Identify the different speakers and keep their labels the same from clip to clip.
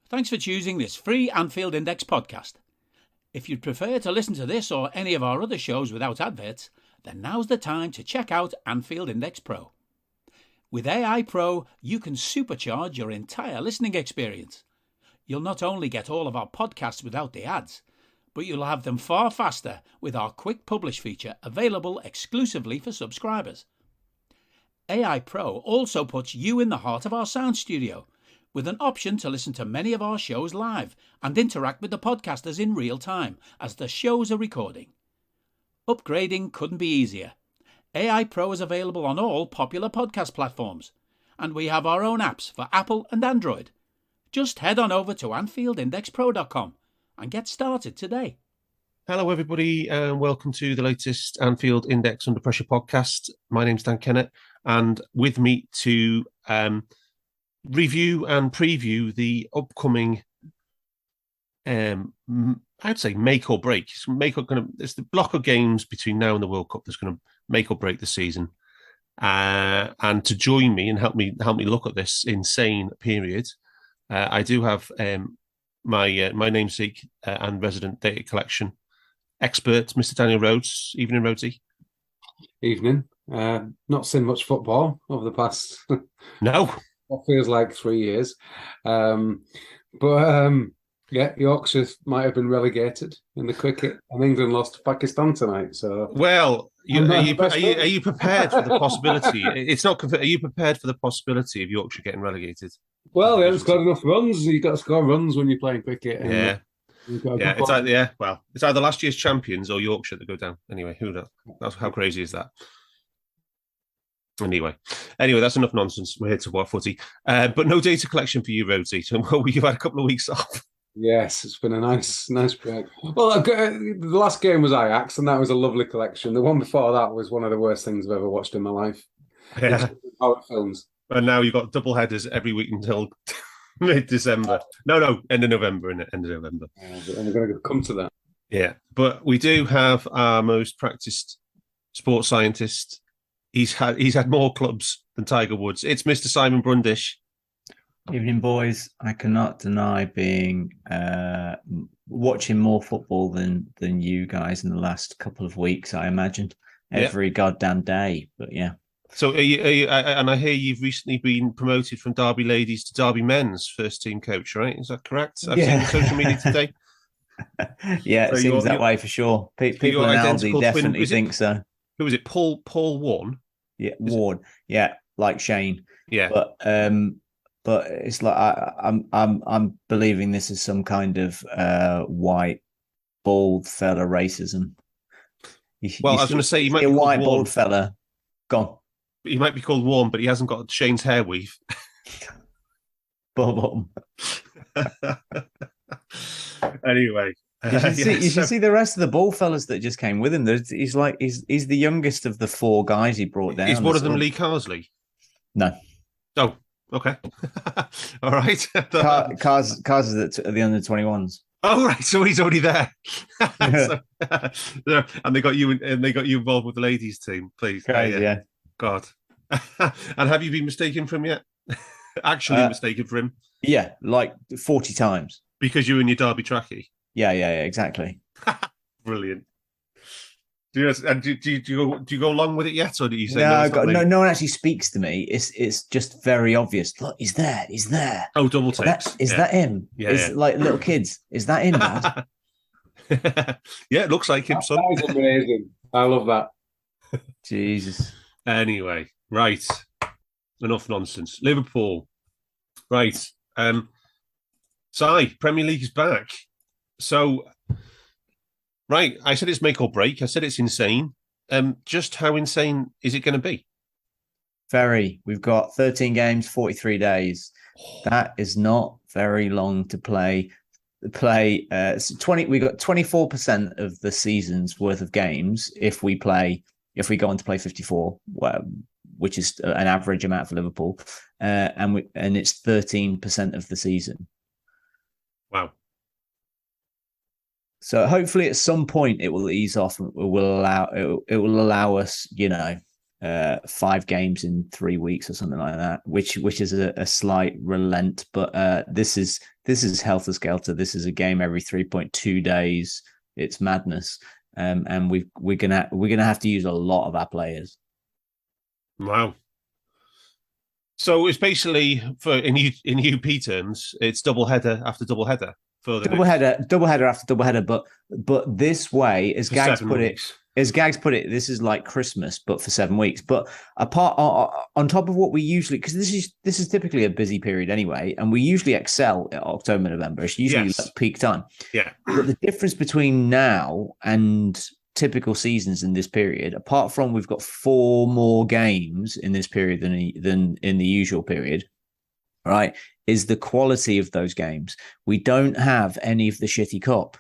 Speaker 1: Thanks for choosing this free Anfield Index podcast. If you'd prefer to listen to this or any of our other shows without adverts, then now's the time to check out Anfield Index Pro. With AI Pro, you can supercharge your entire listening experience. You'll not only get all of our podcasts without the ads, but you'll have them far faster with our quick publish feature available exclusively for subscribers. AI Pro also puts you in the heart of our sound studio, with an option to listen to many of our shows live and interact with the podcasters in real time as the shows are recording. Upgrading couldn't be easier. AI Pro is available on all popular podcast platforms, and we have our own apps for Apple and Android. Just head on over to AnfieldIndexPro.com and get started today.
Speaker 2: Hello, everybody, and welcome to the latest Anfield Index Under Pressure podcast. My name's Dan Kennett, and with me to review and preview the upcoming, I'd say make or break. It's the block of games between now and the World Cup that's going to make or break the season. And to join me and help me look at this insane period, I do have my namesake and resident data collection expert, Mr. Daniel Rhodes. Evening, Rhodesy.
Speaker 3: Evening. Not seen much football over the past.
Speaker 2: No.
Speaker 3: What feels like 3 years. Yeah, Yorkshire might have been relegated in the cricket, and England lost to Pakistan tonight. So,
Speaker 2: well, are you prepared for the possibility? It's not. Are you prepared for the possibility of Yorkshire getting relegated?
Speaker 3: Well, they haven't scored enough runs. You've got to score runs when you're playing cricket.
Speaker 2: Yeah. It's either last year's champions or Yorkshire that go down. Anyway, who knows? That's how crazy is that? Anyway, that's enough nonsense. We're here to watch footy, but no data collection for you, Rhodesy. So you've had a couple of weeks off.
Speaker 3: Yes, it's been a nice break. Well, the last game was Ajax, and that was a lovely collection. The one before that was one of the worst things I've ever watched in my life.
Speaker 2: Yeah,
Speaker 3: horror films.
Speaker 2: And now you've got double headers every week until mid-December. No, end of November, isn't it? End of November.
Speaker 3: And we're going to come to that.
Speaker 2: Yeah, but we do have our most practiced sports scientist. He's had more clubs than Tiger Woods. It's Mr. Simon Brundish.
Speaker 4: Evening, boys. I cannot deny being watching more football than you guys in the last couple of weeks. I imagined every goddamn day. But yeah.
Speaker 2: So are you, and I hear you've recently been promoted from Derby ladies to Derby men's first team coach, right? Is that correct? I've seen the social media today.
Speaker 4: Yeah, it seems that way for sure. People in Aldi definitely think so.
Speaker 2: Who was it? Paul Warne?
Speaker 4: Yeah, Ward. Yeah, like Shane.
Speaker 2: Yeah,
Speaker 4: but it's like I'm believing this is some kind of white bald fella racism.
Speaker 2: I was going to say you might be
Speaker 4: a
Speaker 2: called
Speaker 4: white
Speaker 2: Warne.
Speaker 4: Bald fella. Gone.
Speaker 2: He might be called Warne, but he hasn't got Shane's hair weave.
Speaker 4: Bottom.
Speaker 2: Anyway.
Speaker 4: You should see the rest of the ball fellas that just came with him. He's the youngest of the four guys he brought down.
Speaker 2: Is one of them Lee Carsley?
Speaker 4: No.
Speaker 2: Oh, okay. All right.
Speaker 4: Cars is at the under 21s.
Speaker 2: Oh, right. So he's already there. And they got you involved with the ladies team, please.
Speaker 4: Crazy, yeah.
Speaker 2: God. And have you been mistaken for him yet? Actually mistaken for him?
Speaker 4: Yeah, like 40 times.
Speaker 2: Because you're in your Derby trackie?
Speaker 4: Yeah, exactly.
Speaker 2: Brilliant. Do you go along with it yet, or do you say
Speaker 4: no one actually speaks to me. It's just very obvious. Look, he's there.
Speaker 2: Oh, double takes.
Speaker 4: Is that him?
Speaker 2: Yeah,
Speaker 4: like little kids. Is that him, Dad?
Speaker 2: Yeah, it looks like him, son.
Speaker 3: That is amazing. I love that.
Speaker 4: Jesus.
Speaker 2: Anyway, right. Enough nonsense. Liverpool. Right. Si, Premier League is back. So, right, I said it's make or break. I said it's insane. Just how insane is it going to be?
Speaker 4: Very. We've got 13 games, 43 days. That is not very long to play. We got 24% of the season's worth of games if we go on to play 54, which is an average amount for Liverpool, and it's 13% of the season.
Speaker 2: Wow.
Speaker 4: So hopefully at some point it will ease off and it will allow us, 5 games in 3 weeks or something like that, which is a slight relent. But this is helter skelter. This is a game every 3.2 days. It's madness, and we're gonna have to use a lot of our players.
Speaker 2: Wow. So it's basically, in UP terms, it's double header after double header for the
Speaker 4: double header after double header. But this way, as Gags put it, this is like Christmas, but for 7 weeks. But apart on top of what we usually, because this is typically a busy period anyway, and we usually excel at October, November. It's usually like peak time.
Speaker 2: Yeah.
Speaker 4: But the difference between now and typical seasons in this period, apart from we've got 4 more games in this period than in the usual period, right, is the quality of those games. We don't have any of the shitty cup.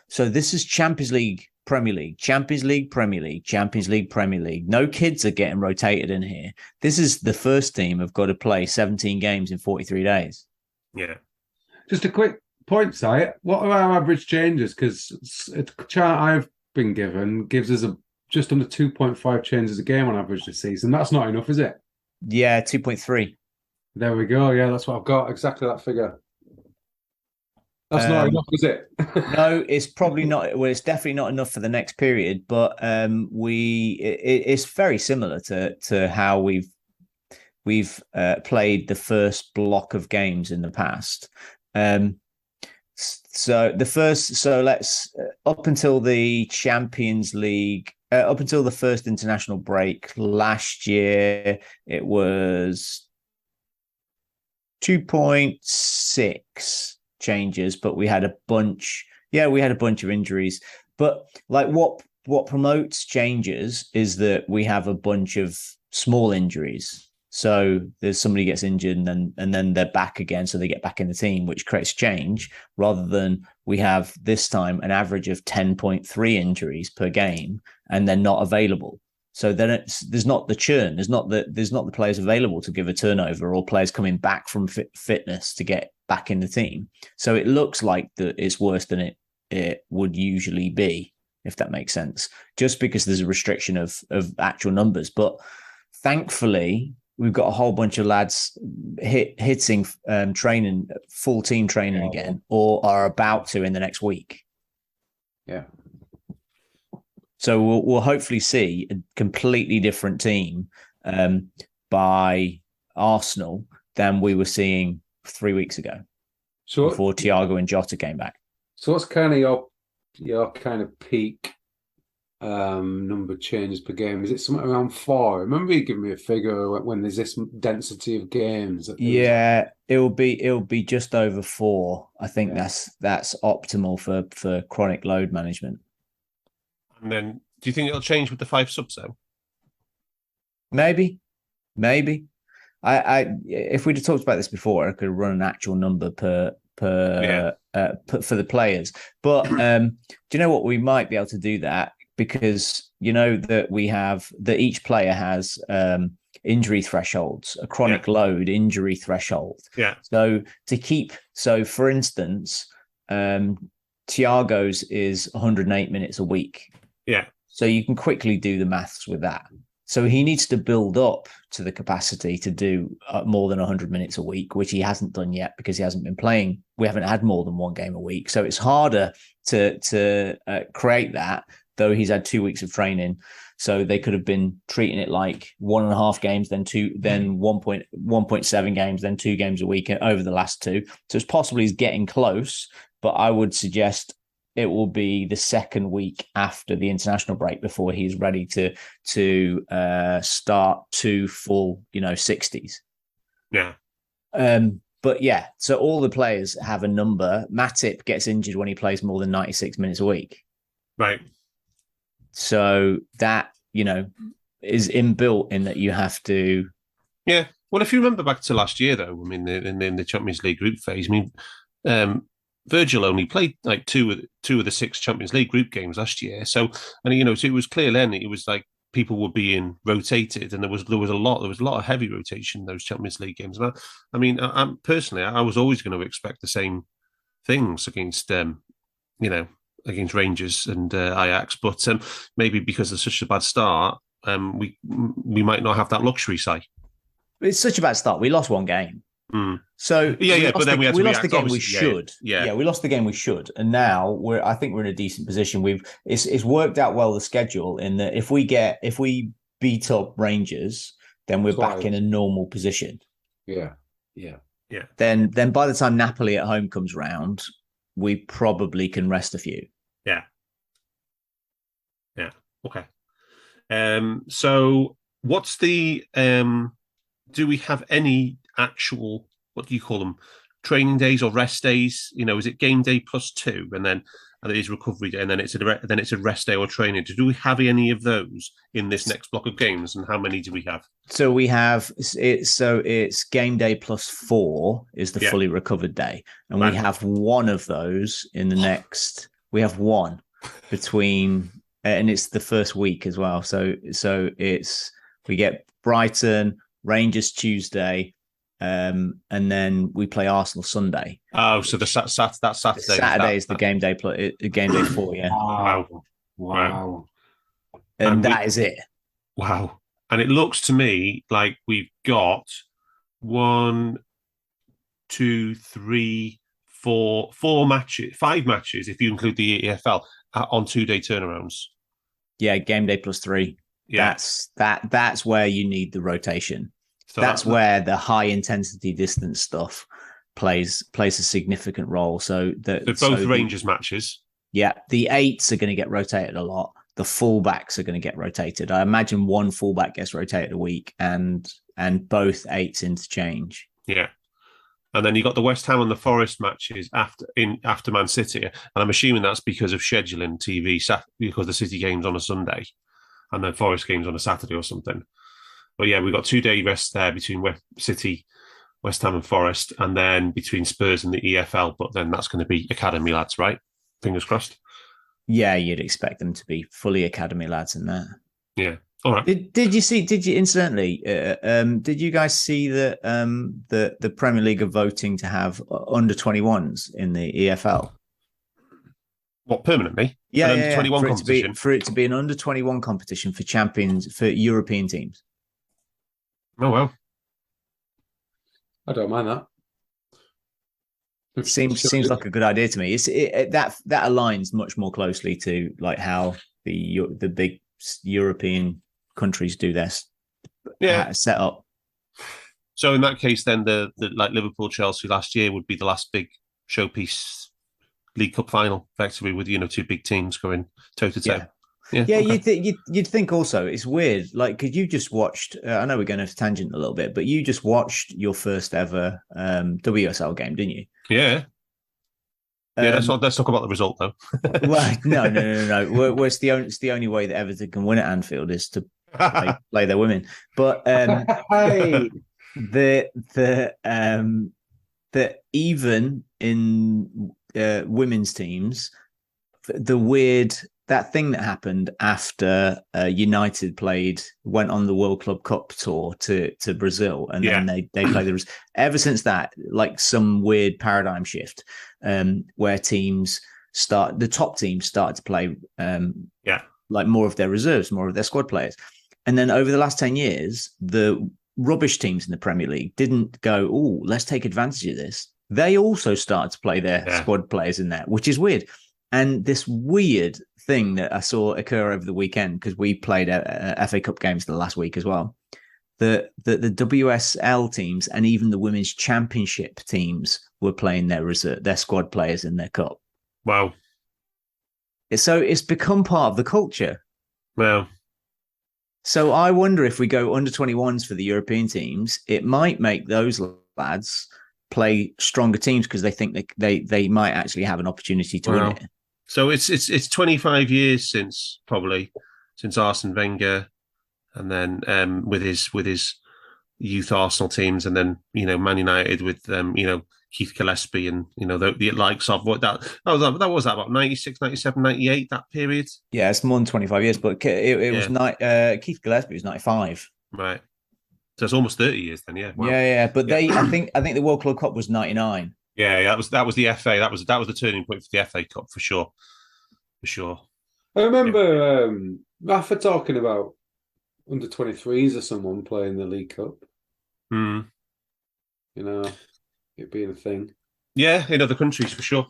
Speaker 4: So this is Champions League, Premier League, Champions League, Premier League, Champions League, Premier League. No kids are getting rotated in here. This is the first team have got to play 17 games in 43 days.
Speaker 2: Yeah.
Speaker 3: Just a quick point, Si. What are our average changes? Because a chart I've been given gives us just under 2.5 changes a game on average this season. That's not enough, is it?
Speaker 4: Yeah, 2.3.
Speaker 3: There we go. Yeah, that's what I've got. Exactly that figure. That's not enough, is it?
Speaker 4: No, it's probably not. Well, it's definitely not enough for the next period. But it's very similar to how we've played the first block of games in the past. So let's up until the Champions League, up until the first international break last year, it was 2.6 changes, but we had a bunch. Yeah, we had a bunch of injuries. But like what promotes changes is that we have a bunch of small injuries. So there's somebody gets injured and then they're back again, so they get back in the team, which creates change, rather than we have this time an average of 10.3 injuries per game and they're not available. So then there's not the churn, there's not the players available to give a turnover or players coming back from fitness to get back in the team. So it looks like it's worse than it would usually be, if that makes sense, just because there's a restriction of actual numbers. But thankfully, we've got a whole bunch of lads hitting training, full team training again, or are about to in the next week.
Speaker 3: Yeah.
Speaker 4: So we'll hopefully see a completely different team by Arsenal than we were seeing 3 weeks ago, before Thiago and Jota came back.
Speaker 3: So what's kind of your kind of peak number of changes per game? Is it something around 4? Remember you giving me a figure when there's this density of games?
Speaker 4: Yeah, it'll be just over 4. I think that's optimal for chronic load management.
Speaker 2: And then, do you think it'll change with the 5 subs though?
Speaker 4: Maybe. I if we'd have talked about this before, I could run an actual number per for the players. But do you know what? We might be able to do that because you know that each player has injury thresholds, a chronic load injury threshold.
Speaker 2: Yeah.
Speaker 4: So for instance, Thiago's is 108 minutes a week.
Speaker 2: Yeah.
Speaker 4: So you can quickly do the maths with that. So he needs to build up to the capacity to do more than 100 minutes a week, which he hasn't done yet because he hasn't been playing. We haven't had more than 1 game a week. So it's harder to create that, though he's had 2 weeks of training. So they could have been treating it like 1.5 games, then 1.7 games, then 2 games a week over the last 2. So it's possibly he's getting close, but I would suggest it will be the second week after the international break before he's ready to start 2 full, 60s.
Speaker 2: Yeah.
Speaker 4: But yeah, so all the players have a number. Matip gets injured when he plays more than 96 minutes a week.
Speaker 2: Right.
Speaker 4: So that, is inbuilt in that you have to.
Speaker 2: Yeah. Well, if you remember back to last year, though, I mean, in the Champions League group phase, I mean, Virgil only played like two of the 6 Champions League group games last year. So, and so it was clear then it was like people were being rotated, and there was a lot of heavy rotation in those Champions League games. I mean, I'm personally, I was always going to expect the same things against against Rangers and Ajax, but maybe because of such a bad start, we might not have that luxury, Si.
Speaker 4: It's such a bad start. We lost one game. So
Speaker 2: but then we
Speaker 4: lost the game we
Speaker 2: obviously,
Speaker 4: should.
Speaker 2: Yeah,
Speaker 4: we lost the game we should, and now I think we're in a decent position. It's worked out well, the schedule, in that if we beat up Rangers, then we're back in a normal position.
Speaker 3: Yeah.
Speaker 4: Then by the time Napoli at home comes round, we probably can rest a few.
Speaker 2: Yeah. Okay. So what's the do we have any actual, what do you call them, training days or rest days? Is it game day plus 2, and then it is recovery day, and then it's a rest day or training day? Do we have any of those in this next block of games, and how many do we have?
Speaker 4: So we have it's game day plus 4 is the fully recovered day, and we have one of those in the next. We have one between, and it's the first week as well. So we get Brighton, Rangers Tuesday, and then we play Arsenal Sunday.
Speaker 2: Oh, so that Saturday.
Speaker 4: Saturday is the game day 4. Yeah.
Speaker 3: Wow.
Speaker 4: And that is it.
Speaker 2: Wow. And it looks to me like we've got 1, 2, 3, 4 matches, 5 matches if you include the EFL on 2-day turnarounds.
Speaker 4: Yeah, game day plus 3.
Speaker 2: Yeah.
Speaker 4: That's where you need the rotation. So that's where the high intensity distance stuff plays a significant role. So both
Speaker 2: Rangers matches.
Speaker 4: Yeah, the 8s are going to get rotated a lot. The fullbacks are going to get rotated. I imagine one fullback gets rotated a week, and both 8s interchange.
Speaker 2: Yeah. And then you got the West Ham and the Forest matches after Man City, and I'm assuming that's because of scheduling TV, because the City game's on a Sunday, and then Forest game's on a Saturday or something. But yeah, we've got 2-day rest there between City, West Ham and Forest, and then between Spurs and the EFL. But then that's going to be academy lads, right? Fingers crossed. Yeah,
Speaker 4: you'd expect them to be fully academy lads in that.
Speaker 2: Yeah. All right.
Speaker 4: Did you incidentally? Did you guys see that the Premier League are voting to have under 21s in the EFL?
Speaker 2: What, permanently?
Speaker 4: Yeah,
Speaker 2: under 21 competition
Speaker 4: for it to be an under 21 competition for European teams.
Speaker 2: Oh well,
Speaker 3: I don't mind that.
Speaker 4: It seems like a good idea to me. That aligns much more closely to like how the big European countries do their set up.
Speaker 2: So in that case, then the like Liverpool, Chelsea last year would be the last big showpiece League Cup final, effectively, with 2 big teams going toe to toe.
Speaker 4: Yeah, okay. You'd think also it's weird, like, because you just watched. I know we're going off tangent a little bit, but you just watched your first ever WSL game, didn't you?
Speaker 2: Yeah. Let's talk about the result, though.
Speaker 4: Well, no. Well, it's the only way that Everton can win at Anfield is to play their women. But the even in women's teams, that thing that happened after United went on the World Club Cup tour to Brazil, and then they played ever since that, like some weird paradigm shift, where the top teams started to play like more of their reserves, more of their squad players. And then over the last 10 years, the rubbish teams in the Premier League didn't go, oh, let's take advantage of this. They also started to play their squad players in there, which is weird. And this weird thing that I saw occur over the weekend, because we played FA Cup games the last week as well, the WSL teams and even the Women's Championship teams were playing their squad players in their cup.
Speaker 2: Wow.
Speaker 4: So it's become part of the culture.
Speaker 2: Wow.
Speaker 4: So I wonder if we go under 21s for the European teams, it might make those lads play stronger teams because they think they might actually have an opportunity to win it.
Speaker 2: So it's 25 years since Arsene Wenger, and then with his youth Arsenal teams, and then Man United with Keith Gillespie and the likes of what that was about 96, 97, 98, that period.
Speaker 4: Yeah, it's more than 25 years, but it was Keith Gillespie was 95.
Speaker 2: Right. So it's almost 30 years then, yeah. Wow.
Speaker 4: Yeah. But I think the World Club Cup was 99.
Speaker 2: Yeah, that was the FA. That was the turning point for the FA Cup for sure. For sure.
Speaker 3: I remember Rafa talking about under 23s or someone playing the League Cup.
Speaker 2: Hmm.
Speaker 3: You know, it being a thing.
Speaker 2: Yeah, in other countries for sure.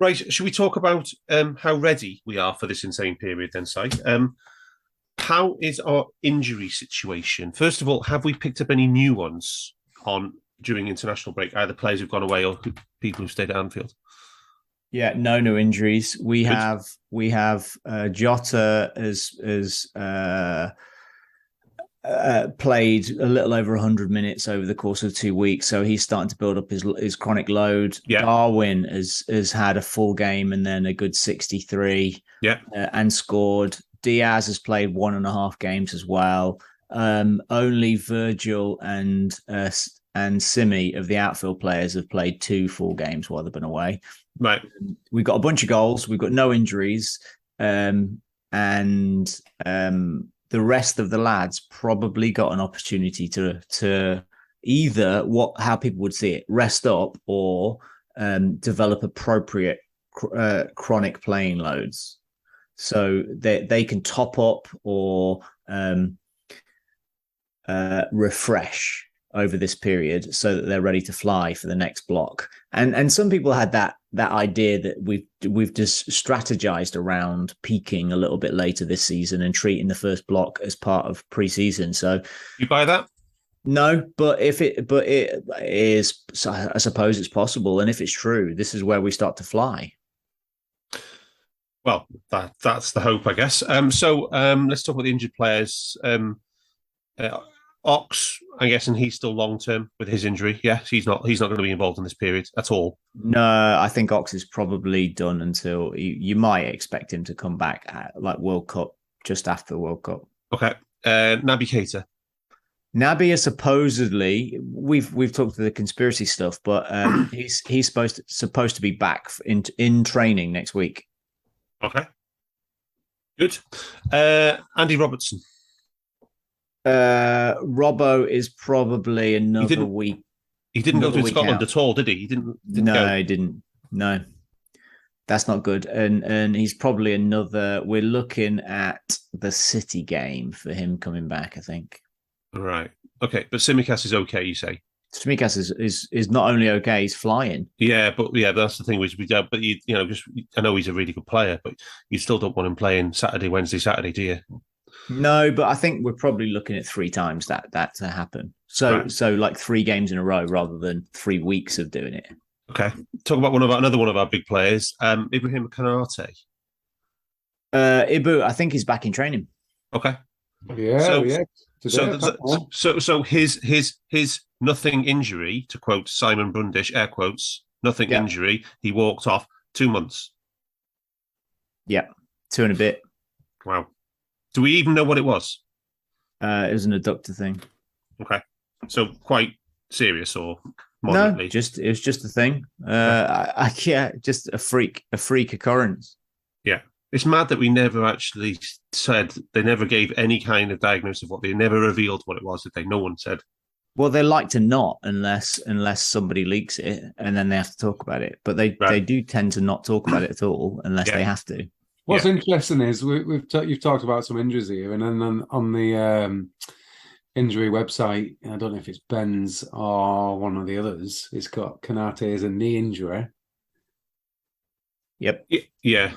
Speaker 2: Right, should we talk about how ready we are for this insane period then, Si? How is our injury situation? First of all, have we picked up any new ones on during international break, either players who've gone away or people who've stayed at Anfield?
Speaker 4: Yeah, no new injuries. We
Speaker 2: Good.
Speaker 4: have Jota has played a little over 100 minutes over the course of 2 weeks, so he's starting to build up his chronic load.
Speaker 2: Yeah.
Speaker 4: Darwin has had a full game and then a good 63.
Speaker 2: Yeah.
Speaker 4: And scored. Diaz has played 1.5 games as well. Only Virgil and Simi of the outfield players have played 2 full games while they've been away.
Speaker 2: Right.
Speaker 4: We've got a bunch of goals. We've got no injuries. And the rest of the lads probably got an opportunity to either how people would see it, rest up or develop appropriate chronic playing loads. So they can top up or refresh over this period so that they're ready to fly for the next block. And some people had that idea that we've just strategized around peaking a little bit later this season and treating the first block as part of pre-season. So
Speaker 2: you buy that?
Speaker 4: No, but it is, I suppose it's possible. And if it's true, this is where we start to fly.
Speaker 2: Well, that's the hope, I guess. So let's talk about the injured players. Ox, I'm guessing he's still long term with his injury. Yes, he's not going to be involved in this period at all.
Speaker 4: No, I think Ox is probably done until you might expect him to come back at like World Cup, just after the World Cup.
Speaker 2: Okay, Naby Keita.
Speaker 4: Naby is supposedly we've talked to the conspiracy stuff, but he's supposed to be back in training next week.
Speaker 2: Okay, good. Andy Robertson.
Speaker 4: Robbo is probably another week.
Speaker 2: He didn't go to Scotland at all, did he? He didn't
Speaker 4: no,
Speaker 2: go.
Speaker 4: He didn't. No, that's not good. And he's probably another. We're looking at the City game for him coming back, I think. Right.
Speaker 2: Okay, but Tsimikas is okay, you say?
Speaker 4: Tsimikas is not only okay, he's flying.
Speaker 2: Yeah, but that's the thing. But I know he's a really good player, but you still don't want him playing Saturday, Wednesday, Saturday, do you?
Speaker 4: No, but I think we're probably looking at 3 times that to happen. So
Speaker 2: Right.
Speaker 4: So like 3 games in a row rather than 3 weeks of doing it.
Speaker 2: Okay. Talk about another one of our big players, Ibrahim Konate.
Speaker 4: Ibu, I think he's back in training.
Speaker 2: Okay.
Speaker 3: Yeah, yeah.
Speaker 2: So his nothing injury, to quote Simon Brundish, air quotes, nothing injury. He walked off 2 months.
Speaker 4: Yeah, 2 and a bit.
Speaker 2: Wow. Do we even know what it was?
Speaker 4: It was an adductor thing.
Speaker 2: Okay. So quite serious or moderately?
Speaker 4: No, it was just a thing. Just a freak occurrence.
Speaker 2: Yeah. It's mad that we never actually said, they never gave any kind of diagnosis of they never revealed what it was, did they? No one said.
Speaker 4: Well, they like to not unless somebody leaks it and then they have to talk about it. But they do tend to not talk about it at all unless they have to.
Speaker 3: What's interesting is you've talked about some injuries here, and then on the injury website, I don't know if it's Ben's or one of the others, it's got Konate as a knee injury.
Speaker 4: Yep.
Speaker 2: Yeah.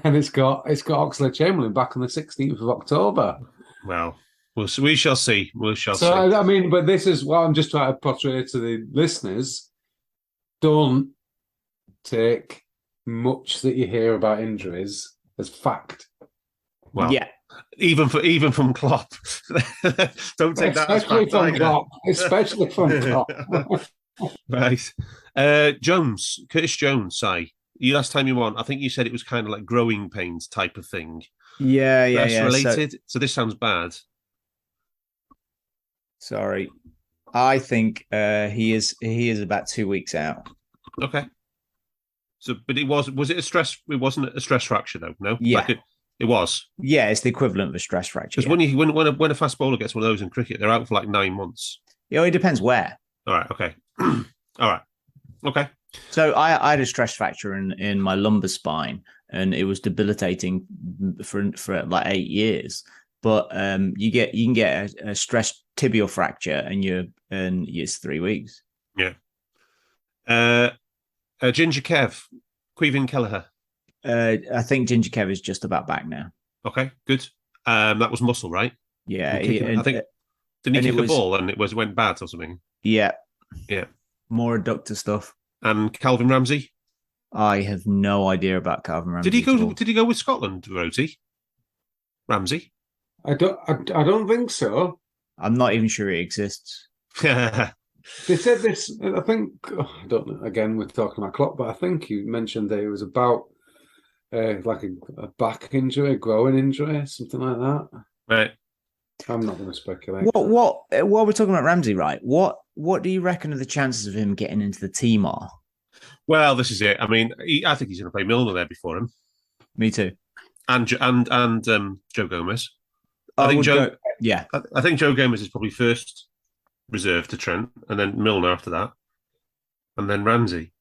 Speaker 3: And it's got Oxlade-Chamberlain back on the 16th of October.
Speaker 2: Well, we shall see. We shall see.
Speaker 3: I mean, but this is what I'm just trying to portray to the listeners. Don't take much that you hear about injuries as fact.
Speaker 2: Well, yeah. Even from Klopp. Don't take that as fact either.
Speaker 3: Especially from Klopp.
Speaker 2: Right. Curtis Jones, Si. Last time you were on, I think you said it was kind of like growing pains type of thing.
Speaker 4: Yeah.
Speaker 2: Related. So this sounds bad.
Speaker 4: Sorry. I think he is about 2 weeks out.
Speaker 2: Okay. So, but was it a stress? It wasn't a stress fracture though, no?
Speaker 4: Yeah.
Speaker 2: It was.
Speaker 4: Yeah, it's the equivalent of a stress fracture.
Speaker 2: Because when a fast bowler gets one of those in cricket, they're out for like 9 months.
Speaker 4: Yeah, it depends where.
Speaker 2: All right. Okay. All right. Okay.
Speaker 4: So I had a stress fracture in my lumbar spine, and it was debilitating for like 8 years. but you can get a stress tibial fracture, and it's 3 weeks.
Speaker 2: Yeah. Ginger Kev, Queven Kelleher.
Speaker 4: I think Ginger Kev is just about back now.
Speaker 2: Okay, good. That was muscle, right?
Speaker 4: Yeah,
Speaker 2: I think didn't he kick a ball and it went bad or something?
Speaker 4: Yeah,
Speaker 2: yeah.
Speaker 4: More adductor stuff.
Speaker 2: And Calvin Ramsey.
Speaker 4: I have no idea about Calvin Ramsey.
Speaker 2: Did he go with Scotland, Rhodesy? Ramsey?
Speaker 3: I don't think so.
Speaker 4: I'm not even sure he exists.
Speaker 3: They said this. I think I don't know. Again, we're talking about Klopp, but I think you mentioned that it was about like a back injury, a growing injury, something like that.
Speaker 2: Right.
Speaker 3: I'm not going to speculate.
Speaker 4: While we're talking about Ramsey, right? What do you reckon are the chances of him getting into the team are?
Speaker 2: Well, this is it. I mean, I think he's going to play Milner there before him.
Speaker 4: Me too.
Speaker 2: And Joe Gomez. I think Joe Gomez is probably first reserve to Trent, and then Milner after that, and then Ramsey.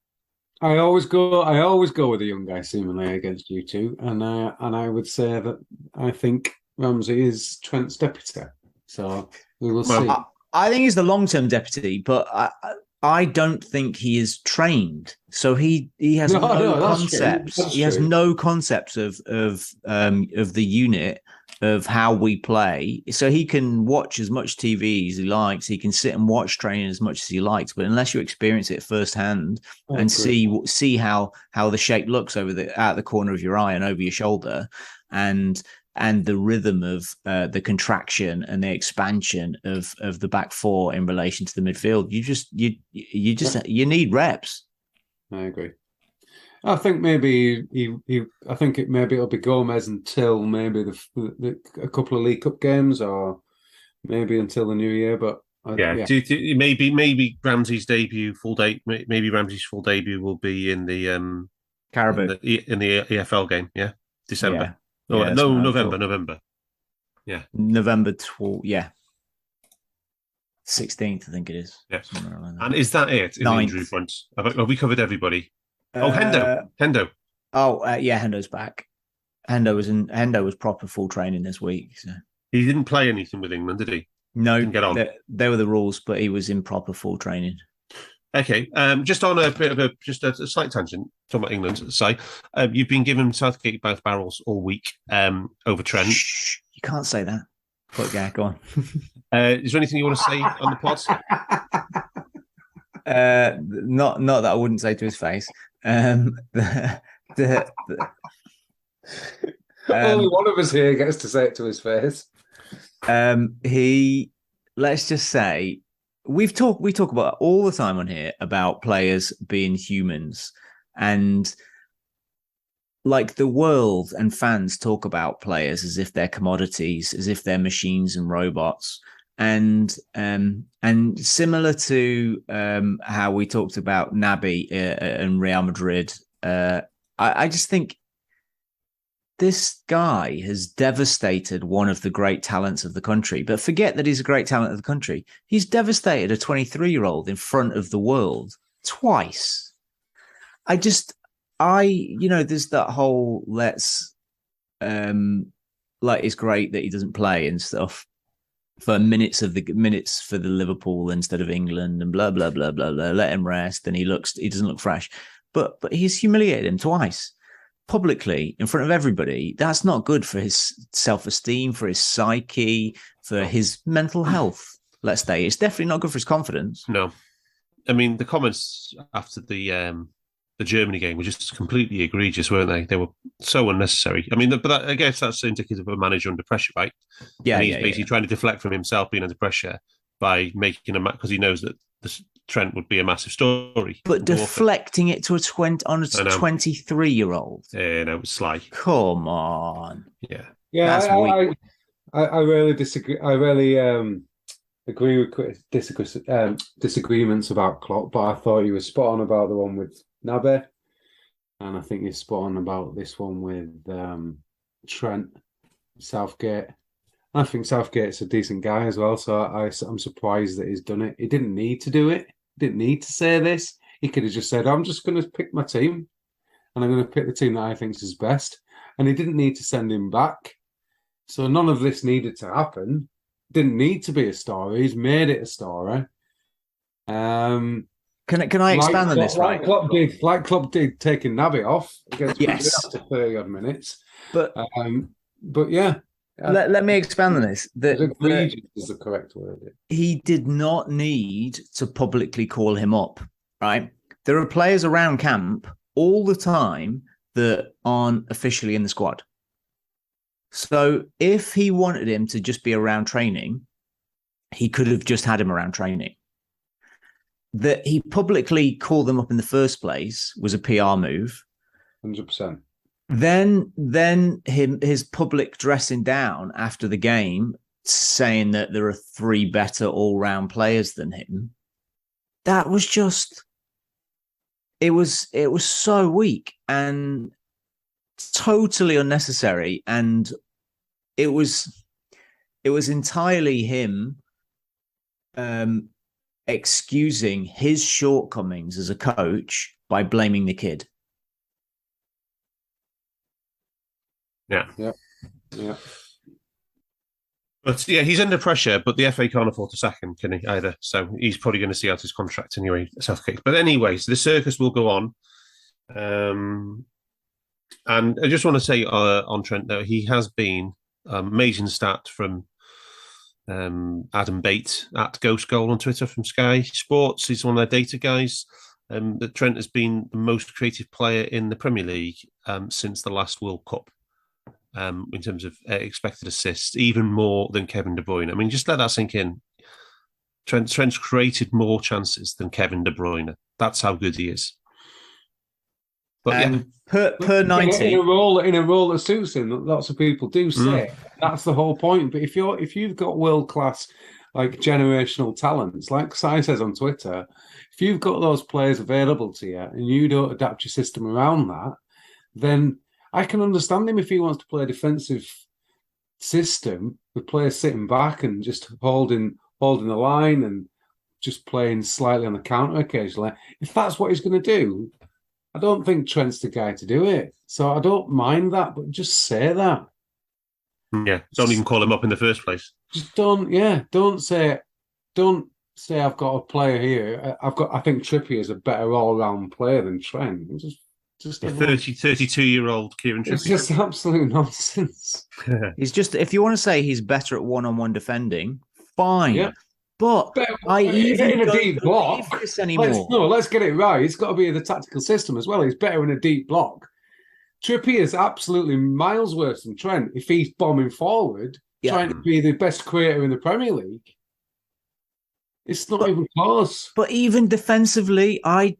Speaker 3: I always go with the young guy seemingly against you two, and I would say that I think Ramsey is Trent's deputy. So we will see.
Speaker 4: I think he's the long-term deputy, but I don't think he is trained. So he has no concepts. He has no concepts of the unit, of how we play. So he can watch as much TV as he likes. He can sit and watch training as much as he likes. But unless you experience it firsthand and see how the shape looks out the corner of your eye and over your shoulder, and the rhythm of the contraction and the expansion of the back four in relation to the midfield, you need reps.
Speaker 3: I agree. I think maybe it'll be Gomez until maybe a couple of League Cup games, or maybe until the new year. But
Speaker 2: maybe Ramsey's debut maybe Ramsey's full debut will be in the
Speaker 4: Carabao
Speaker 2: in the EFL game. Yeah, December.
Speaker 4: Yeah.
Speaker 2: November. Yeah,
Speaker 4: November 12th. Yeah, 16th, I think it is.
Speaker 2: Yeah, and is that it in 9th. The injury front? Have we covered everybody? Hendo.
Speaker 4: Yeah, Hendo's back. Hendo was proper full training this week. So.
Speaker 2: He didn't play anything with England, did he?
Speaker 4: No,
Speaker 2: didn't get on.
Speaker 4: They were the rules, but he was in proper full training.
Speaker 2: Okay, just on a bit of a slight tangent, talking about England, Si, you've been given Southgate both barrels all week over Trent.
Speaker 4: Shh, you can't say that. Go on.
Speaker 2: Is there anything you want to say on the pod?
Speaker 4: Not that I wouldn't say to his face. Only
Speaker 3: one of us here gets to say it to his face.
Speaker 4: Let's just say we talk about all the time on here about players being humans, and like the world and fans talk about players as if they're commodities, as if they're machines and robots. And similar to how we talked about Naby and Real Madrid, I just think this guy has devastated one of the great talents of the country. But forget that he's a great talent of the country. He's devastated a 23-year-old in front of the world twice. There's that whole it's great that he doesn't play and stuff. For minutes for the Liverpool instead of England and blah blah blah blah blah. Let him rest, and he doesn't look fresh. But he's humiliated him twice publicly in front of everybody. That's not good for his self-esteem, for his psyche, for his mental health. Let's say it's definitely not good for his confidence.
Speaker 2: No, I mean the comments after the Germany game were just completely egregious, weren't they? They were so unnecessary. I mean, I guess that's indicative of a manager under pressure, right?
Speaker 4: Yeah,
Speaker 2: and he's basically trying to deflect from himself being under pressure by making because he knows that Trent would be a massive story.
Speaker 4: But deflecting it to a 23-year-old.
Speaker 2: Yeah, no, it's sly.
Speaker 4: Come on.
Speaker 3: Yeah. I really disagree. I really agree with disagreements about Klopp, but I thought he was spot on about the one with Naby, and I think he's spot on about this one with Trent, Southgate. I think Southgate's a decent guy as well, so I'm surprised that he's done it. He didn't need to do it. He didn't need to say this. He could have just said, I'm just going to pick my team, and I'm going to pick the team that I think is best. And he didn't need to send him back So none of this needed to happen. Didn't need to be a story. He's made it a story.
Speaker 4: Can I expand on this?
Speaker 3: Like Klopp did taking Naby off against Madrid
Speaker 4: Yes.
Speaker 3: after 30 odd minutes.
Speaker 4: But
Speaker 3: yeah.
Speaker 4: Let me expand on this.
Speaker 3: Egregious is the correct word.
Speaker 4: He did not need to publicly call him up, right? There are players around camp all the time that aren't officially in the squad. So if he wanted him to just be around training, he could have just had him around training. That he publicly called them up in the first place was a PR move.
Speaker 3: 100%.
Speaker 4: Then his public dressing down after the game, saying that there are 3 better all-round players than him. That was just, it was so weak and totally unnecessary, and it was entirely him excusing his shortcomings as a coach by blaming the kid.
Speaker 2: Yeah. But yeah, he's under pressure, but the FA can't afford to sack him, can he, either? So he's probably going to see out his contract anyway, self-kicked. But anyway, so the circus will go on. And I just want to say on Trent, though, he has been amazing stat from Adam Bates at Ghost Goal on Twitter from Sky Sports. He's one of their data guys. That Trent has been the most creative player in the Premier League since the last World Cup. In terms of expected assists, even more than Kevin De Bruyne. I mean, just let that sink in. Trent's created more chances than Kevin De Bruyne. That's how good he is. But
Speaker 4: per 90
Speaker 3: in a role that suits him, lots of people do say that's the whole point. But if you've got world class, like generational talents, like Si says on Twitter, if you've got those players available to you and you don't adapt your system around that, then I can understand him if he wants to play a defensive system with players sitting back and just holding the line and just playing slightly on the counter occasionally. If that's what he's going to do, I don't think Trent's the guy to do it. So I don't mind that, but just say that.
Speaker 2: Yeah, don't even call him up in the first place.
Speaker 3: Just don't say I've got a player here. I think Trippier is a better all-round player than Trent. Just a
Speaker 2: 32-year-old Kieran Trippier.
Speaker 3: It's just absolute nonsense.
Speaker 4: He's just, if you want to say he's better at one-on-one defending, fine. Yeah. But I even
Speaker 3: in a deep block
Speaker 4: this anymore.
Speaker 3: Let's get it right. It's got to be the tactical system as well. He's better in a deep block. Trippier is absolutely miles worse than Trent if he's bombing forward, trying to be the best creator in the Premier League. It's not even close.
Speaker 4: But even defensively, I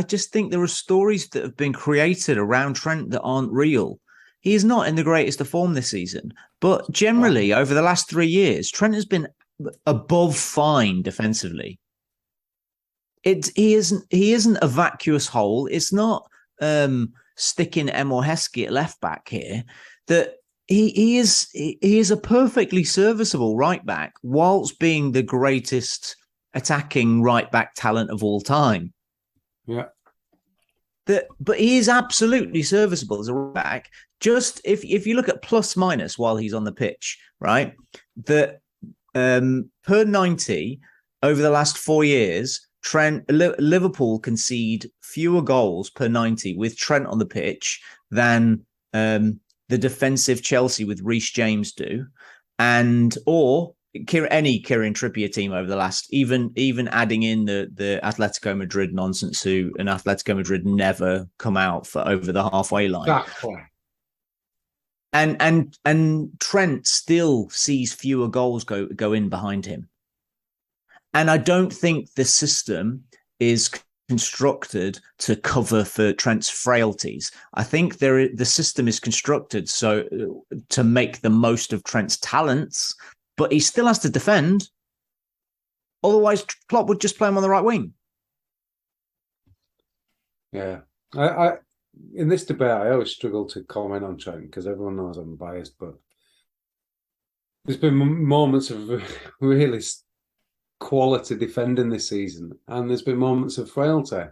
Speaker 4: just think there are stories that have been created around Trent that aren't real. He is not in the greatest of form this season. But generally, over the last 3 years, Trent has been above fine defensively. He isn't a vacuous hole. It's not sticking Emil Heskey at left back here. That he is a perfectly serviceable right back whilst being the greatest attacking right back talent of all time.
Speaker 3: Yeah.
Speaker 4: But he is absolutely serviceable as a right back. Just if you look at plus minus while he's on the pitch, right? That per 90 over the last 4 years, Liverpool concede fewer goals per 90 with Trent on the pitch than the defensive Chelsea with Reece James do, or any Kieran Trippier team over the last, even adding in the Atletico Madrid nonsense, who and Atletico Madrid never come out for over the halfway line.
Speaker 3: Exactly.
Speaker 4: And Trent still sees fewer goals go in behind him. And I don't think the system is constructed to cover for Trent's frailties. I think the system is constructed so to make the most of Trent's talents, but he still has to defend. Otherwise, Klopp would just play him on the right wing.
Speaker 3: Yeah. I in this debate, I always struggle to comment on Trent because everyone knows I'm biased, but there's been moments of really quality defending this season, and there's been moments of frailty.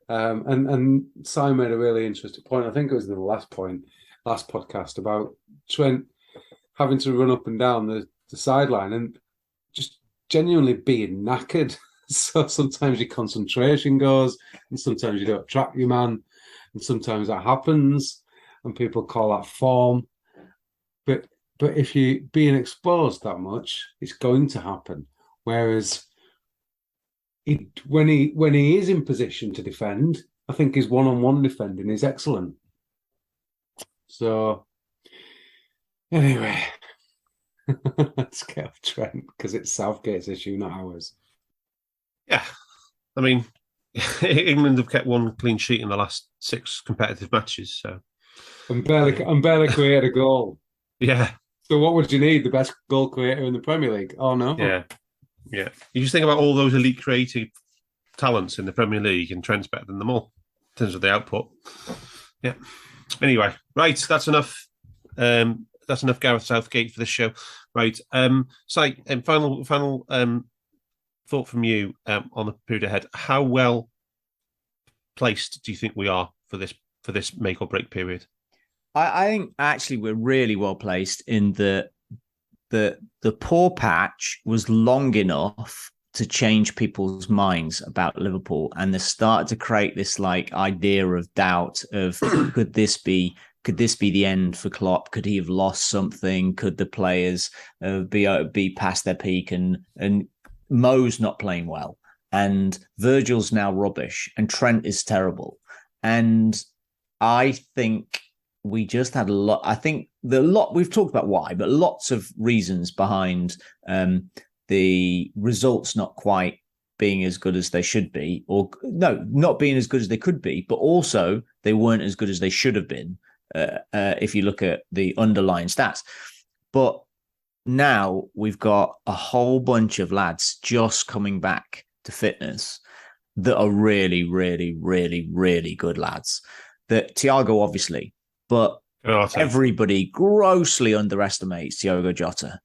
Speaker 3: And Si made a really interesting point. I think it was in the last podcast about Trent having to run up and down the sideline and just genuinely being knackered. So sometimes your concentration goes, and sometimes you don't track your man, and sometimes that happens, and people call that form. But if you're being exposed that much, it's going to happen. Whereas when he is in position to defend, I think his one-on-one defending is excellent. So anyway, let's get off Trent because it's Southgate's issue, not ours.
Speaker 2: Yeah, I mean, England have kept one clean sheet in the last 6 competitive matches, so
Speaker 3: and barely created a goal.
Speaker 2: Yeah.
Speaker 3: So what would you need? The best goal creator in the Premier League? Oh no.
Speaker 2: Yeah. You just think about all those elite creative talents in the Premier League, and Trent's better than them all in terms of the output. Yeah. Anyway, right, that's enough. That's enough Gareth Southgate for this show. Right. Si, final thought from you on the period ahead. How well placed do you think we are for this make or break period?
Speaker 4: I think actually we're really well placed in the poor patch was long enough to change people's minds about Liverpool, and they started to create this like idea of doubt of could this be the end for Klopp? Could he have lost something? Could the players be past their peak? And Mo's not playing well, and Virgil's now rubbish, and Trent is terrible. And I think we just had a lot. I think we've talked about why, but lots of reasons behind the results not quite being as good as they should be, or no, not being as good as they could be, but also they weren't as good as they should have been. If you look at the underlying stats. But now we've got a whole bunch of lads just coming back to fitness that are really, really, really, really good lads. That Thiago, obviously, but everybody grossly underestimates Diogo Jota.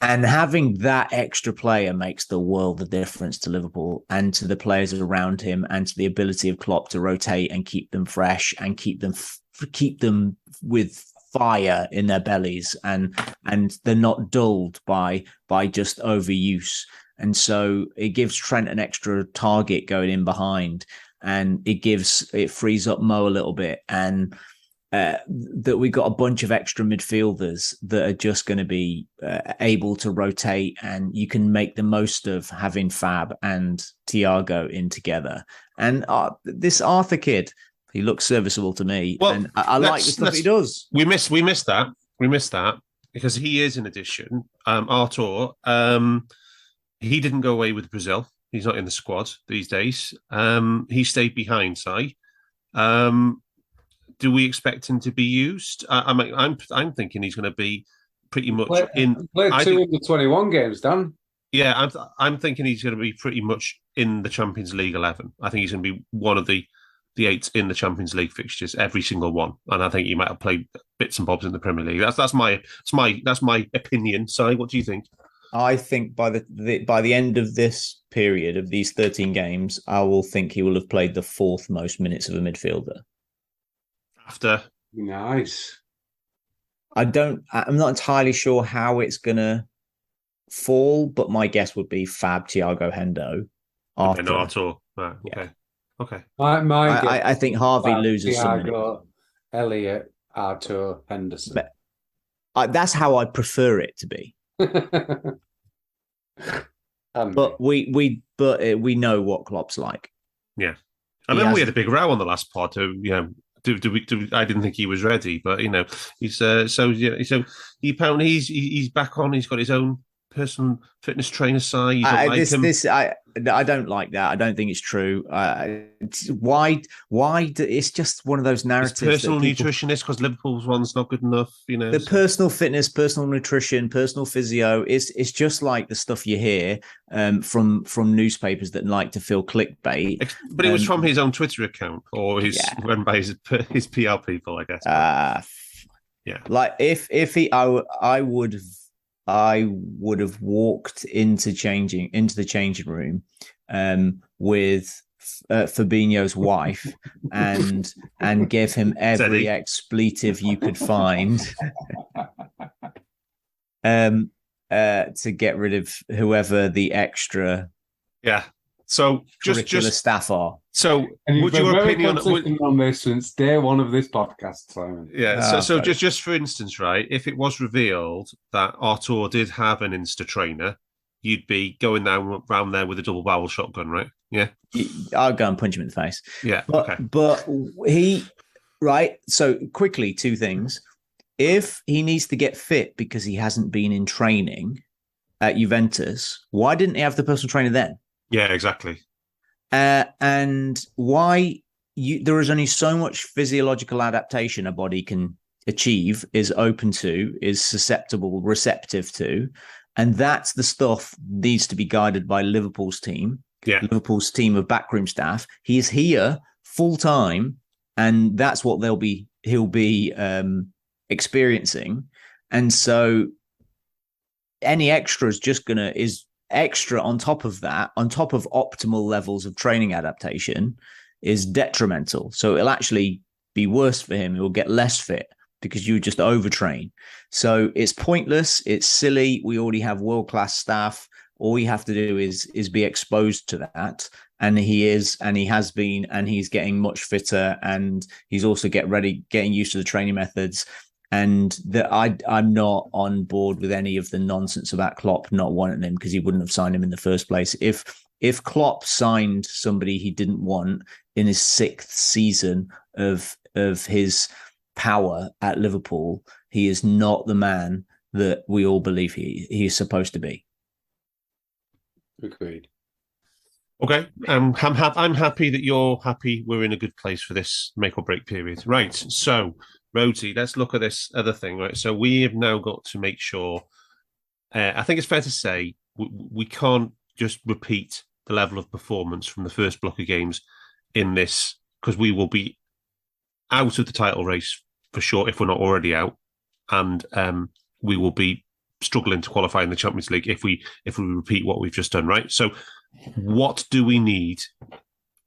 Speaker 4: And having that extra player makes the world of difference to Liverpool and to the players around him, and to the ability of Klopp to rotate and keep them fresh and keep them with fire in their bellies, and they're not dulled by just overuse. And so it gives Trent an extra target going in behind, and it frees up Mo a little bit, and that we got a bunch of extra midfielders that are just going to be able to rotate, and you can make the most of having Fab and Thiago in together. And this Arthur kid, he looks serviceable to me, and I like the stuff he does.
Speaker 2: We missed that because he is an addition. Arthur, he didn't go away with Brazil. He's not in the squad these days. He stayed behind, Si. Do we expect him to be used? I'm thinking he's going to be pretty much
Speaker 3: played 221 games, Dan.
Speaker 2: Yeah, I'm thinking he's going to be pretty much in the Champions League 11. I think he's going to be one of the 8 in the Champions League fixtures, every single one. And I think he might have played bits and bobs in the Premier League. That's my opinion. Si, what do you think?
Speaker 4: I think by the end of this period of these 13 games, I will think he will have played the 4th most minutes of a midfielder.
Speaker 2: After
Speaker 3: nice.
Speaker 2: I'm
Speaker 4: not entirely sure how it's gonna fall, but my guess would be Fab, Thiago, Hendo,
Speaker 2: Arthur. Right, okay.
Speaker 4: Yeah.
Speaker 2: Okay.
Speaker 3: I
Speaker 4: think Harvey loses
Speaker 3: Thiago, Elliott, Arthur, Henderson.
Speaker 4: That's how I prefer it to be. But we know what Klopp's like.
Speaker 2: Yeah. I remember we had a big row on the last pod. I didn't think he was ready, but he's so he apparently he's back on. He's got his own personal fitness trainer side.
Speaker 4: I don't like that. I don't think it's true. Why? It's just one of those narratives.
Speaker 2: It's personal nutritionist because Liverpool's one's not good enough.
Speaker 4: The personal fitness, personal nutrition, personal physio. It's just like the stuff you hear from newspapers that like to fill clickbait.
Speaker 2: But it was from his own Twitter account, or run by his PR people, I guess. Yeah.
Speaker 4: Like if I would have walked into the changing room with Fabinho's wife and gave him every expletive you could find to get rid of whoever the extra
Speaker 2: So
Speaker 4: curricular staff are.
Speaker 2: So
Speaker 3: and
Speaker 2: would
Speaker 3: you've been
Speaker 2: your
Speaker 3: very
Speaker 2: opinion
Speaker 3: consistent on this since day one of this podcast, Simon.
Speaker 2: so just for instance, right, if it was revealed that Artur did have an Insta trainer, you'd be going down around there with a double barrel shotgun, right? Yeah.
Speaker 4: I'll go and punch him in the face.
Speaker 2: Yeah.
Speaker 4: But right. So quickly, two things. If he needs to get fit because he hasn't been in training at Juventus, why didn't he have the personal trainer then?
Speaker 2: Yeah, exactly.
Speaker 4: And why there is only so much physiological adaptation a body can achieve, is open to, is susceptible, receptive to. And that's the stuff needs to be guided by Liverpool's team.
Speaker 2: Yeah.
Speaker 4: Liverpool's team of backroom staff. He is here full time, and that's what he'll be experiencing. And so any extra is extra on top of that, on top of optimal levels of training adaptation, is detrimental. So it'll actually be worse for him. He'll get less fit because you just overtrain. So it's pointless. It's silly. We already have world-class staff. All we have to do is be exposed to that. And he is, and he has been, and he's getting much fitter, and he's also getting used to the training methods. And that I'm not on board with any of the nonsense about Klopp not wanting him, because he wouldn't have signed him in the first place. If Klopp signed somebody he didn't want in his 6th season of his power at Liverpool, he is not the man that we all believe he is supposed to be.
Speaker 3: Agreed.
Speaker 2: Okay, I'm happy that you're happy. We're in a good place for this make or break period, right? So, Rhodesy, let's look at this other thing, right? So we have now got to make sure. I think it's fair to say we can't just repeat the level of performance from the first block of games in this, because we will be out of the title race for sure if we're not already out, and we will be struggling to qualify in the Champions League if we repeat what we've just done, right? So what do we need?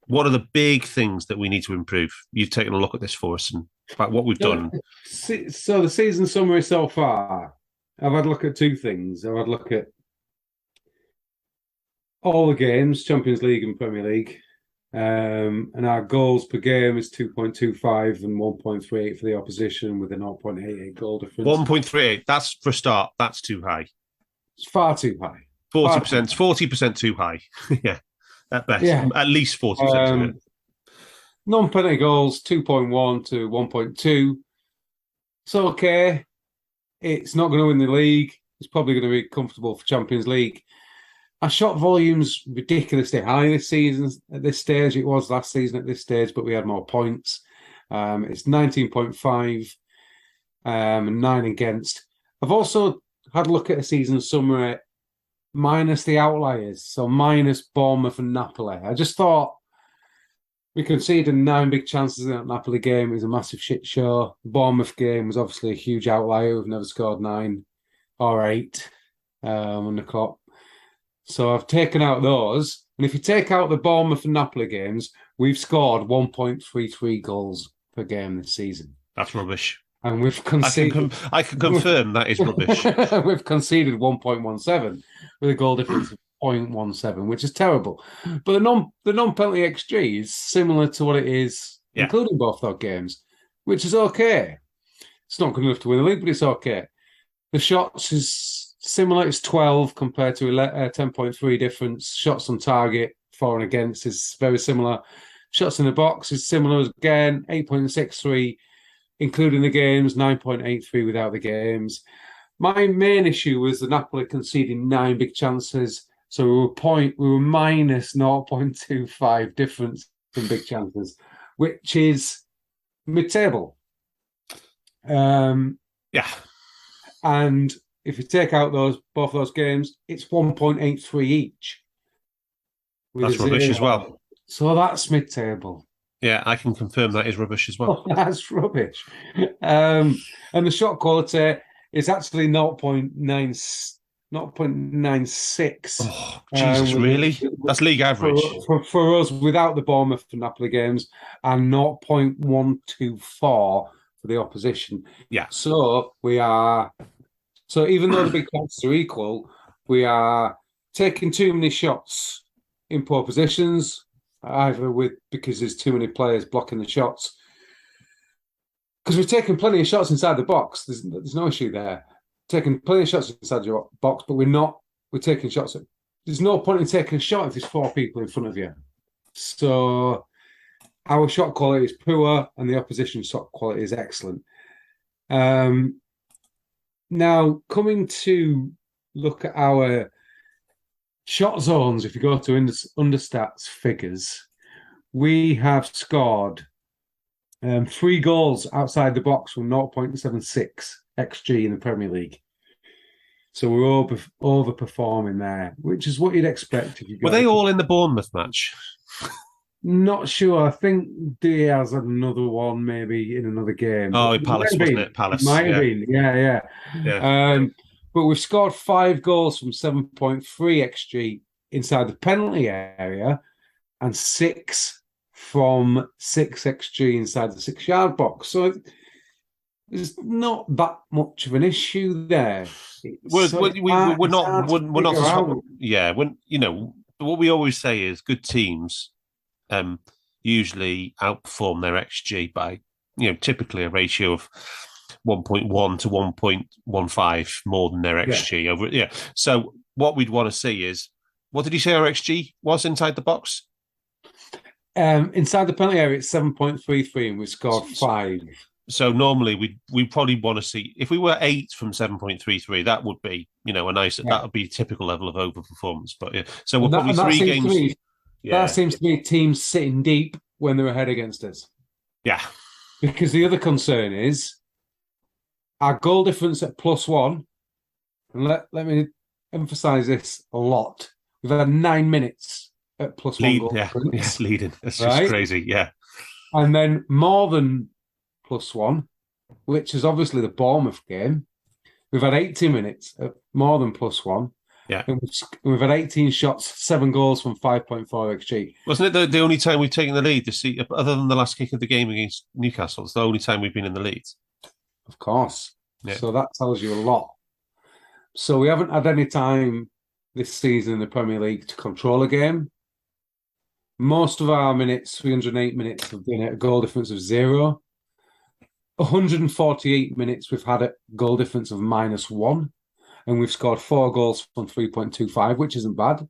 Speaker 2: What are the big things that we need to improve? You've taken a look at this for us and about what we've done.
Speaker 3: So the season summary so far, I've had a look at two things. I've had a look at all the games, Champions League and Premier League. And our goals per game is 2.25 and 1.38 for the opposition, with a 0.88 goal difference.
Speaker 2: 1.38, that's for a start. That's too high.
Speaker 3: It's far too high.
Speaker 2: 40% too high. Yeah, at best. Yeah. At least 40%.
Speaker 3: Non-penalty goals, 2.1 to 1.2. It's okay. It's not going to win the league. It's probably going to be comfortable for Champions League. Our shot volume's ridiculously high this season at this stage. It was last season at this stage, but we had more points. It's 19.5 and 9 against. I've also had a look at a season summary minus the outliers, so minus Bournemouth and Napoli. I just thought we conceded 9 big chances in that Napoli game. It was a massive shit show. The Bournemouth game was obviously a huge outlier. We've never scored 9 or 8 on the clock. So I've taken out those. And if you take out the Bournemouth and Napoli games, we've scored 1.33 goals per game this season.
Speaker 2: That's rubbish.
Speaker 3: And we've conceded...
Speaker 2: I can confirm that is rubbish.
Speaker 3: We've conceded 1.17 with a goal difference of 0.17, which is terrible. But the non-penalty XG is similar to what it is, including both those games, which is okay. It's not good enough to win the league, but it's okay. The shots is similar. It's 12 compared to 10.3 difference. Shots on target, for and against, is very similar. Shots in the box is similar again, 8.63, including the games, 9.83 without the games. My main issue was the Napoli conceding 9 big chances. So we were minus 0.25 difference in big chances, which is mid-table.
Speaker 2: Yeah.
Speaker 3: And if you take out both those games, it's 1.83 each.
Speaker 2: That's rubbish as well.
Speaker 3: So that's mid-table.
Speaker 2: Yeah, I can confirm that is rubbish as well.
Speaker 3: Oh, that's rubbish. And the shot quality is actually 0.96.
Speaker 2: Oh, Jesus, really? That's league average.
Speaker 3: For us, without the Bournemouth and Napoli games, and 0.124 for the opposition.
Speaker 2: Yeah.
Speaker 3: So we are So even though the big chances are equal, we are taking too many shots in poor positions, either because there's too many players blocking the shots. Because we're taking plenty of shots inside the box. There's no issue there. Taking plenty of shots inside your box, but we're taking shots. There's no point in taking a shot if there's 4 people in front of you. So our shot quality is poor and the opposition shot quality is excellent. Now, coming to look at our shot zones, if you go to understats figures, we have scored 3 goals outside the box from 0.76 XG in the Premier League. So we're overperforming there, which is what you'd expect.
Speaker 2: Were they all in the Bournemouth match?
Speaker 3: Not sure. I think Diaz had another one, maybe in another game.
Speaker 2: Oh, Palace, wasn't it? Palace.
Speaker 3: Might have been. Yeah. But we've scored 5 goals from 7.3 XG inside the penalty area and 6 from 6 XG inside the 6-yard box. So there's not that much of an issue there.
Speaker 2: We're not. Yeah, what we always say is good teams usually outperform their XG by typically a ratio of 1.1 to 1.15 more than their XG. So what we'd want to see is, what did you say our XG was inside the box?
Speaker 3: Inside the penalty area, it's 7.33, and we scored 5.
Speaker 2: So normally we probably want to see, if we were 8 from 7.33, that would be a nice. That would be a typical level of overperformance. But so we're probably 3 games.
Speaker 3: That seems to be teams sitting deep when they're ahead against us.
Speaker 2: Yeah,
Speaker 3: because the other concern is our goal difference at +1. And let me emphasise this a lot. We've had 9 minutes at +1 goal difference.
Speaker 2: Yes, leading. That's just crazy. Yeah,
Speaker 3: and then more than +1, which is obviously the Bournemouth game. We've had 80 minutes at more than +1.
Speaker 2: Yeah,
Speaker 3: and we've had 18 shots, 7 goals from 5.4 XG.
Speaker 2: Wasn't it the only time we've taken the lead this season, other than the last kick of the game against Newcastle? It's the only time we've been in the lead.
Speaker 3: Of course. Yeah. So that tells you a lot. So we haven't had any time this season in the Premier League to control a game. Most of our minutes, 308 minutes, have been at a goal difference of 0. 148 minutes we've had a goal difference of -1. And we've scored 4 goals from 3.25, which isn't bad.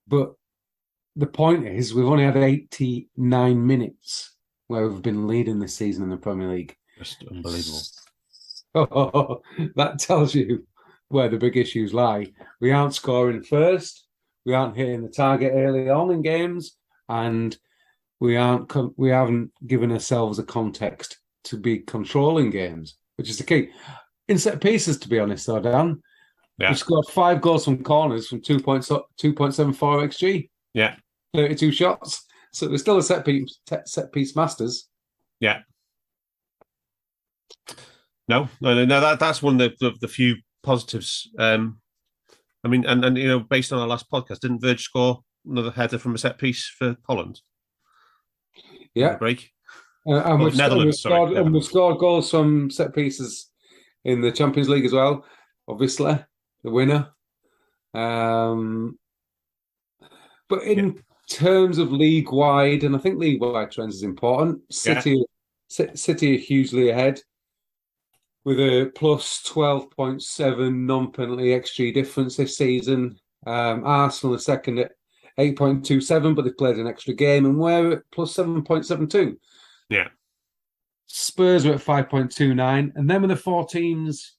Speaker 3: But the point is, we've only had 89 minutes where we've been leading this season in the Premier League.
Speaker 2: Just unbelievable.
Speaker 3: Oh, that tells you where the big issues lie. We aren't scoring first. We aren't hitting the target early on in games, and we haven't given ourselves a context to be controlling games, which is the key. In set pieces, to be honest, though, Dan, we scored 5 goals from corners from 2.74 XG.
Speaker 2: Yeah,
Speaker 3: 32 shots. So we're still a set piece masters.
Speaker 2: Yeah. No, that's one of the few positives. I mean, and based on our last podcast, didn't Verge score another header from a set piece for Holland?
Speaker 3: Yeah,
Speaker 2: break.
Speaker 3: And
Speaker 2: Netherlands.
Speaker 3: We've scored goals from set pieces in the Champions League as well, obviously, the winner. But in terms of league-wide, and I think league-wide trends is important, City are hugely ahead with a plus 12.7 non-penalty XG difference this season. Arsenal are second at 8.27, but they've played an extra game, and we're at plus 7.72.
Speaker 2: Yeah.
Speaker 3: Spurs are at 5.29, and them are the 4 teams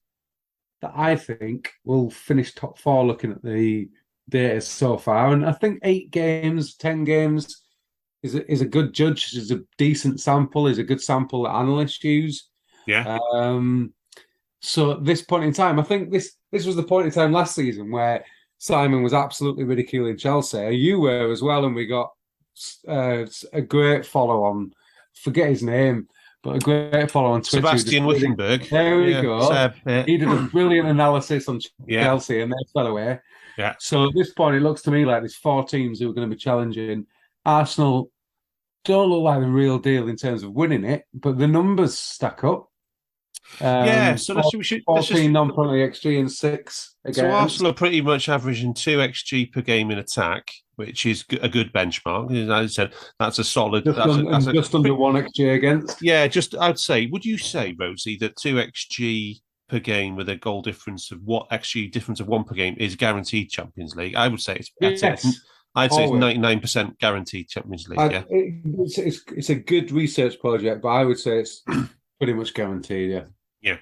Speaker 3: that I think will finish top 4 looking at the data so far. And I think 8 games, 10 games is a good judge, is a decent sample, is a good sample that analysts use.
Speaker 2: Yeah.
Speaker 3: So at this point in time, I think this was the point in time last season where Simon was absolutely ridiculing Chelsea. You were as well, and we got a great follow on, forget his name, but a great follow on Twitter.
Speaker 2: Sebastian Wickenberg.
Speaker 3: There we go. He did a brilliant analysis on Chelsea, and they fell away.
Speaker 2: Yeah.
Speaker 3: So at this point, it looks to me like there's 4 teams who are going to be challenging. Arsenal don't look like the real deal in terms of winning it, but the numbers stack up.
Speaker 2: Yeah, so let's
Speaker 3: 14 non-penalty XG and 6 against.
Speaker 2: So Arsenal are pretty much averaging 2 XG per game in attack, which is a good benchmark. As I said, that's a solid.
Speaker 3: Just under 1 XG against.
Speaker 2: Yeah, I'd say. Would you say, Rhodesy, that 2 XG per game with a goal difference of XG difference of 1 per game is guaranteed Champions League? I would say it's. I'd say it's 99% guaranteed Champions League. Yeah,
Speaker 3: it's a good research project, but I would say it's pretty much guaranteed. Yeah.
Speaker 2: Yeah.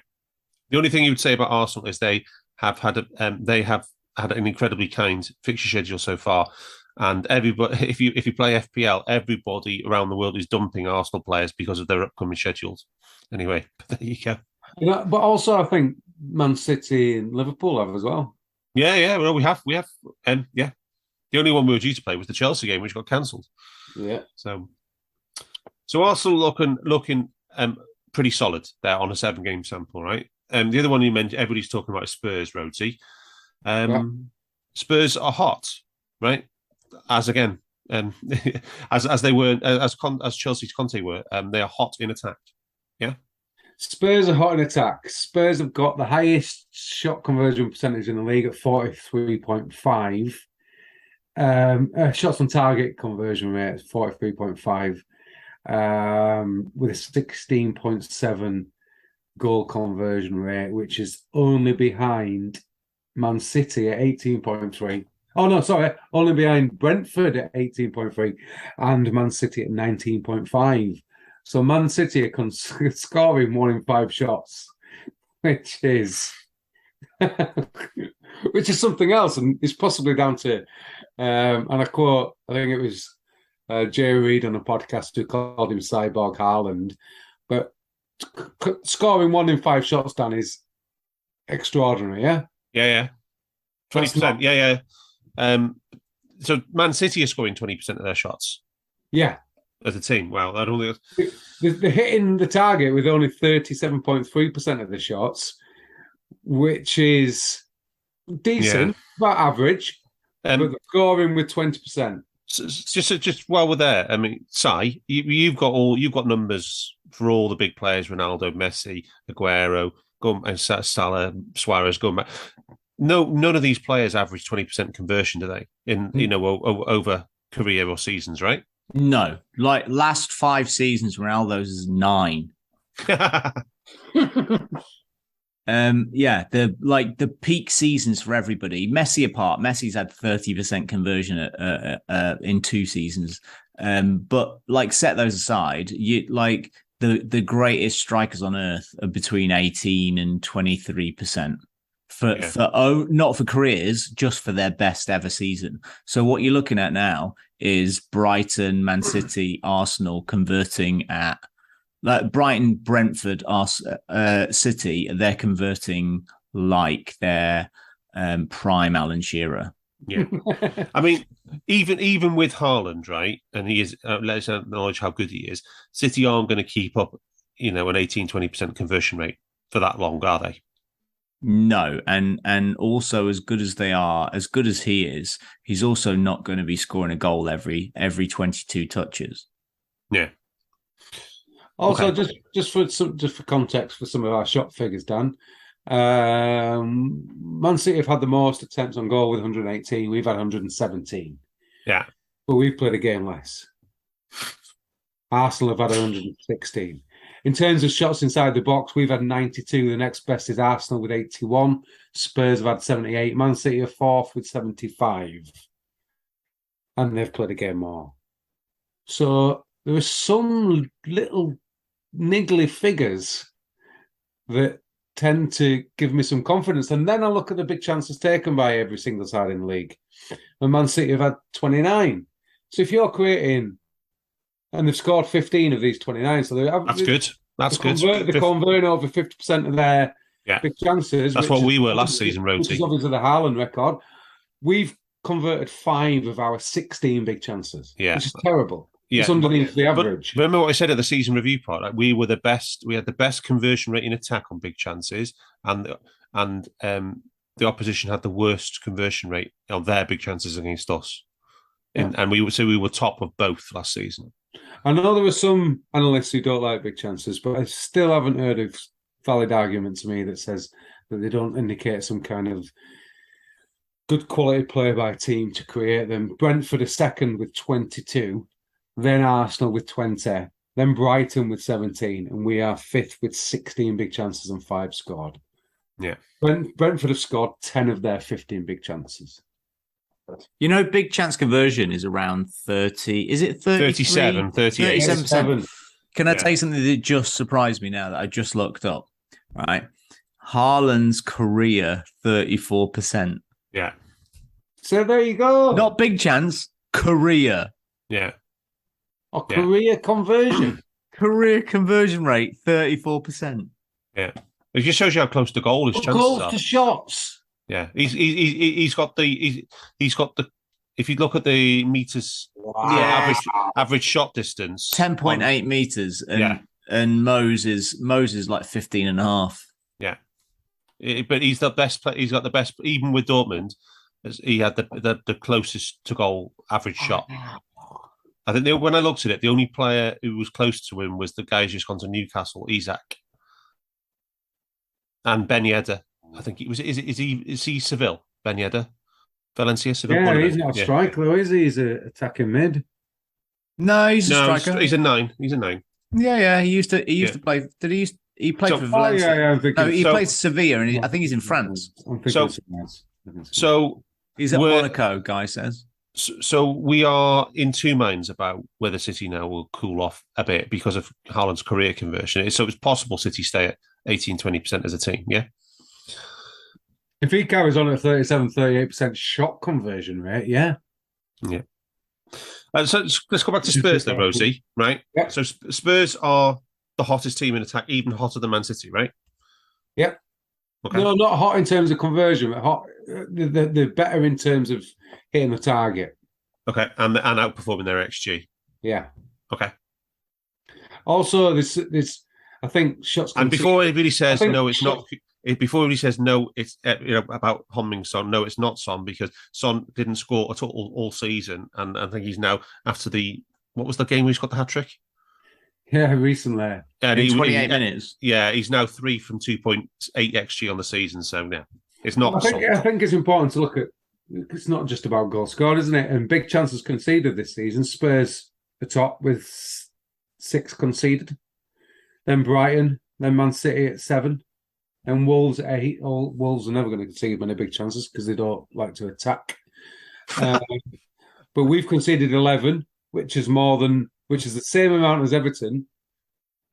Speaker 2: The only thing you would say about Arsenal is they have had an incredibly kind fixture schedule so far, and everybody, if you play FPL, everybody around the world is dumping Arsenal players because of their upcoming schedules. Anyway, there you go.
Speaker 3: But also I think Man City and Liverpool have as well.
Speaker 2: Yeah. Well, we have. Yeah. The only one we were due to play was the Chelsea game, which got cancelled.
Speaker 3: Yeah.
Speaker 2: So Arsenal looking pretty solid there on a 7-game sample, right? The other one you mentioned, everybody's talking about is Spurs, Rhodesy. Spurs are hot, right? As again, as they were, as Chelsea's Conte were, they are hot in attack. Yeah.
Speaker 3: Spurs are hot in attack. Spurs have got the highest shot conversion percentage in the league at 43.5. Shots on target conversion rate is 43.5, with a 16.7 goal conversion rate, which is only behind Man City at 18.3. Oh no, sorry, only behind Brentford at 18.3 and Man City at 19.5. So Man City are scoring 1 in 5 shots, which is something else, and it's possibly down to. And I quote, I think it was Jay Reid on a podcast who called him Cyborg Haaland, but scoring 1 in 5 shots, Dan, is extraordinary, yeah?
Speaker 2: Yeah. 20%, yeah. So Man City are scoring 20% of their shots.
Speaker 3: Yeah.
Speaker 2: As a team, wow.
Speaker 3: They're hitting the target with only 37.3% of the shots, which is decent, about average. But they're scoring with 20%.
Speaker 2: Just while we're there, I mean, Si, you've got numbers for all the big players: Ronaldo, Messi, Aguero, Salah, Suarez, Gomez. No, none of these players average 20% conversion, do they? Over career or seasons, right?
Speaker 4: No, like last 5 seasons, Ronaldo's is 9. The peak seasons for everybody. Messi apart, Messi's had 30% conversion in 2 seasons. But like set those aside, the greatest strikers on earth are between 18 and 23%. Not for careers, just for their best ever season. So what you're looking at now is Brighton, Man City, Arsenal converting at like Brighton, Brentford, City. They're converting like their prime Alan Shearer.
Speaker 2: Yeah, I mean, even with Haaland, right? And he is. Let's acknowledge how good he is. City aren't going to keep up, an 18-20% conversion rate for that long, are they?
Speaker 4: No, and also as good as they are, as good as he is, he's also not going to be scoring a goal every 22 touches.
Speaker 2: Yeah.
Speaker 3: Also, just for context for some of our shot figures, Dan, Man City have had the most attempts on goal with 118. We've had 117.
Speaker 2: Yeah,
Speaker 3: but we've played a game less. Arsenal have had 116. In terms of shots inside the box, we've had 92. The next best is Arsenal with 81. Spurs have had 78. Man City are 4th with 75. And they've played a game more. So there are some little niggly figures that tend to give me some confidence. And then I look at the big chances taken by every single side in the league. And Man City have had 29. So if you're creating... And they've scored 15 of these 29. So
Speaker 2: that's good. That's good.
Speaker 3: They're converting over 50% of their big chances.
Speaker 2: That's what we were last season, Rhodesy.
Speaker 3: Which is obviously the Haaland record. We've converted 5 of our 16 big chances.
Speaker 2: Yeah.
Speaker 3: Which is terrible.
Speaker 2: Yeah.
Speaker 3: It's underneath the average.
Speaker 2: But remember what I said at the season review part? Like we were the best. We had the best conversion rate in attack on big chances, and the opposition had the worst conversion rate of their big chances against us. Yeah. And we were top of both last season.
Speaker 3: I know there were some analysts who don't like big chances, but I still haven't heard of valid argument to me that says that they don't indicate some kind of good quality play by team to create them. Brentford are second with 22, then Arsenal with 20, then Brighton with 17, and we are fifth with 16 big chances and 5 scored.
Speaker 2: Yeah.
Speaker 3: Brentford have scored 10 of their 15 big chances.
Speaker 4: Big chance conversion is around 30. Is it
Speaker 2: 37, 38?
Speaker 4: 37%. Can I tell you something that just surprised me now that I just looked up? Right. Haaland's career, 34%.
Speaker 2: Yeah.
Speaker 3: So there you go.
Speaker 4: Not big chance, career.
Speaker 2: Yeah.
Speaker 3: Or career conversion.
Speaker 4: Career conversion rate, 34%.
Speaker 2: Yeah. It just shows you how close the goal is.
Speaker 3: Goals to shots.
Speaker 2: Yeah. He's got the if you look at the meters, average shot distance,
Speaker 4: 10.8 meters, and Mose is like 15 and a half.
Speaker 2: Yeah. But he's the best player. He's got the best, even with Dortmund. He had the closest to goal average shot. I think when I looked at it, the only player who was close to him was the guy who's just gone to Newcastle, Isak, and Ben Yedder. I think he was. Is he Seville? Ben Yedder, Valencia, Seville.
Speaker 3: Yeah, he's not a striker, though, is he? He's an attacking mid.
Speaker 4: No, he's a striker.
Speaker 2: He's a 9. He's a 9.
Speaker 4: Yeah. He used to play. Did he? He played for Valencia. He played Sevilla, and I think he's in France.
Speaker 2: So
Speaker 4: he's at Monaco, guy says.
Speaker 2: So we are in two minds about whether City now will cool off a bit because of Haaland's career conversion. So it's possible City stay at 18-20% as a team, yeah?
Speaker 3: If he carries on at 37-38% shot conversion rate, yeah.
Speaker 2: Yeah. So let's go back to Spurs then, Rosie, right?
Speaker 3: Yeah.
Speaker 2: So Spurs are the hottest team in attack, even hotter than Man City, right?
Speaker 3: Yeah.
Speaker 2: Okay.
Speaker 3: No, not hot in terms of conversion, but hot. They're better in terms of hitting the target.
Speaker 2: Okay, and outperforming their XG.
Speaker 3: Yeah.
Speaker 2: Okay.
Speaker 3: Also, this I think shots.
Speaker 2: And before he really says no, it's not. Before he says no, it's about humming Son. No, it's not Son because Son didn't score at all season, and I think he's now after what was the game where he's got the hat trick?
Speaker 3: Yeah, recently.
Speaker 4: And in 28 minutes.
Speaker 2: Yeah, he's now 3 from 2.8 XG on the season. So yeah, it's not.
Speaker 3: I think it's important to look at. It's not just about goal scored, isn't it? And big chances conceded this season. Spurs the top with 6 conceded. Then Brighton, then Man City at 7. And Wolves at 8. Wolves are never going to concede many big chances because they don't like to attack. But we've conceded 11, which is the same amount as Everton,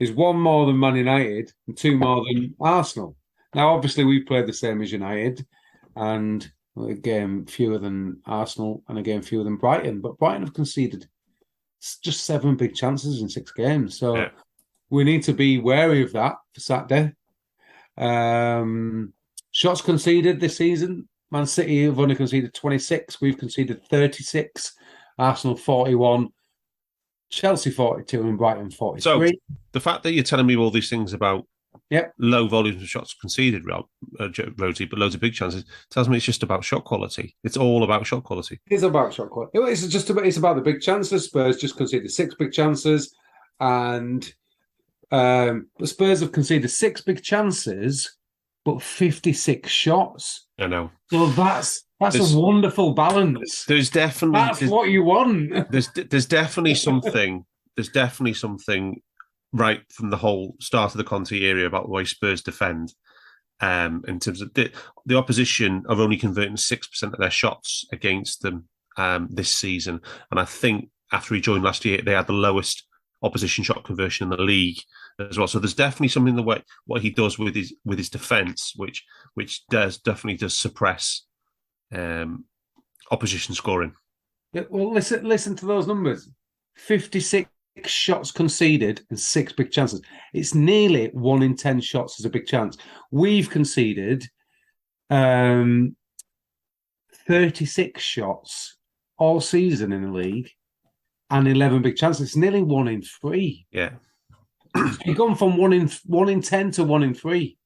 Speaker 3: is 1 more than Man United and 2 more than Arsenal. Now, obviously, we've played the same as United and a game fewer than Arsenal and a game fewer than Brighton. But Brighton have conceded just 7 big chances in 6 games. So we need to be wary of that for Saturday. Shots conceded this season. Man City have only conceded 26. We've conceded 36. Arsenal 41. Chelsea 42 and Brighton 43.
Speaker 2: So the fact that you're telling me all these things about low volumes of shots conceded, Rhodesy, but loads of big chances, tells me it's just about shot quality. It's all about shot quality.
Speaker 3: It's about shot quality. It's about the big chances. Spurs just conceded 6 big chances, and the Spurs have conceded 6 big chances, but 56 shots.
Speaker 2: I know.
Speaker 3: So that's a wonderful balance.
Speaker 2: There's
Speaker 3: what you want.
Speaker 2: There's definitely something. There's definitely something right from the whole start of the Conte era about the way Spurs defend. In terms of the opposition are only converting 6% of their shots against them this season, and I think after he joined last year, they had the lowest opposition shot conversion in the league as well. So there's definitely something in the way what he does with his defence, which definitely does suppress opposition scoring.
Speaker 3: Yeah, well, listen to those numbers: 56 shots conceded and 6 big chances. It's nearly 1 in 10 shots is a big chance. We've conceded 36 shots all season in the league and 11 big chances. It's nearly 1 in 3.
Speaker 2: Yeah.
Speaker 3: You've gone from 1 in 10 to 1 in 3.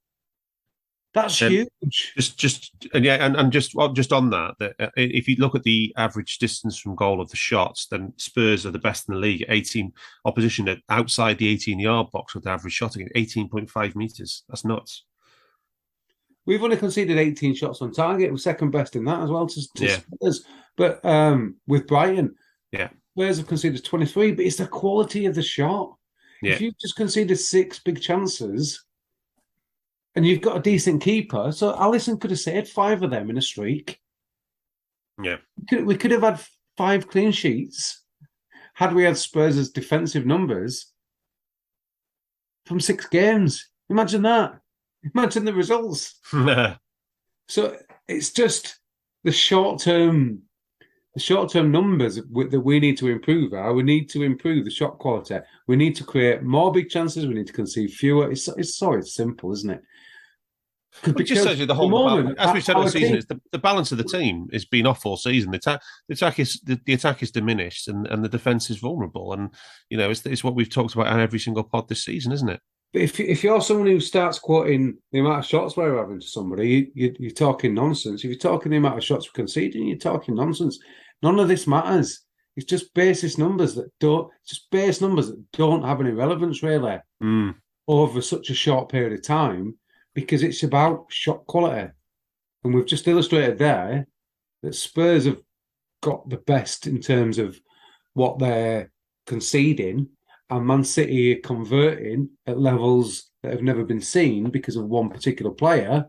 Speaker 3: That's huge.
Speaker 2: Just on that, if you look at the average distance from goal of the shots, then Spurs are the best in the league. 18 opposition outside the 18-yard box with the average shot again, 18.5 meters. That's nuts.
Speaker 3: We've only conceded 18 shots on target. We're second best in that as well to Spurs. But with Brighton, Spurs have conceded 23, but it's the quality of the shot. Yeah. If you've just conceded 6 big chances and you've got a decent keeper, so Alisson could have saved 5 of them in a streak.
Speaker 2: Yeah.
Speaker 3: We could have had 5 clean sheets had we had Spurs' defensive numbers from 6 games. Imagine that. Imagine the results. So it's just the short-term numbers that we need to improve. We need to improve the shot quality. We need to create more big chances. We need to concede fewer. It's so simple, isn't it?
Speaker 2: It just tells you the whole moment. As we said all season, it's the balance of the team has been off all season. The attack is diminished, and the defense is vulnerable. And it's what we've talked about on every single pod this season, isn't it?
Speaker 3: But if you're someone who starts quoting the amount of shots we're having to somebody, you're talking nonsense. If you're talking the amount of shots we're conceding, you're talking nonsense. None of this matters. It's just base numbers that don't have any relevance really over such a short period of time, because it's about shot quality. And we've just illustrated there that Spurs have got the best in terms of what they're conceding, and Man City are converting at levels that have never been seen because of one particular player.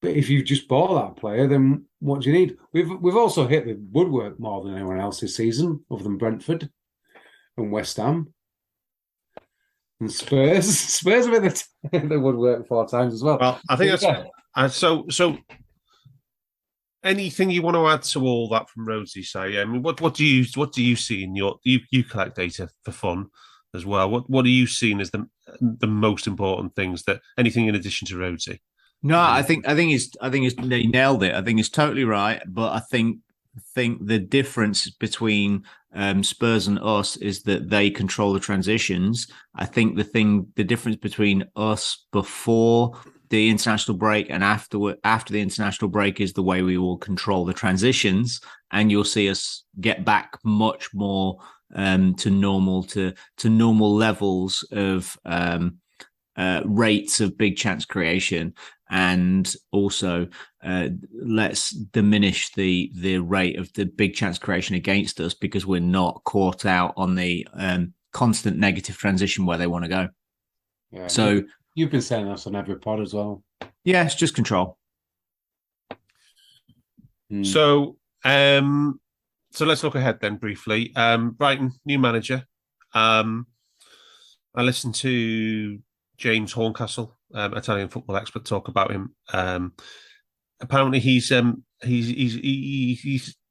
Speaker 3: But if you just bought that player, then what do you need? We've also hit the woodwork more than anyone else this season, other than Brentford and West Ham. And Spurs have hit the woodwork 4 times as well.
Speaker 2: Well, I think that's so. Anything you want to add to all that from Rhodesy, Si? I mean, what do you see in you collect data for fun as well? What are you seeing as the most important things, that anything in addition to Rhodesy?
Speaker 4: No, I think he nailed it. I think it's totally right. But I think the difference between Spurs and us is that they control the transitions. I think the difference between us before the international break and after the international break is the way we will control the transitions, and you'll see us get back much more to normal levels of rates of big chance creation, and also let's diminish the rate of the big chance creation against us, because we're not caught out on the constant negative transition where they want to go.
Speaker 3: Yeah,
Speaker 4: so
Speaker 3: you've been saying this on every pod as well.
Speaker 4: Yeah, it's just control.
Speaker 2: So let's look ahead then briefly. Brighton, new manager. I listened to James Horncastle, Italian football expert, talk about him. Apparently, he's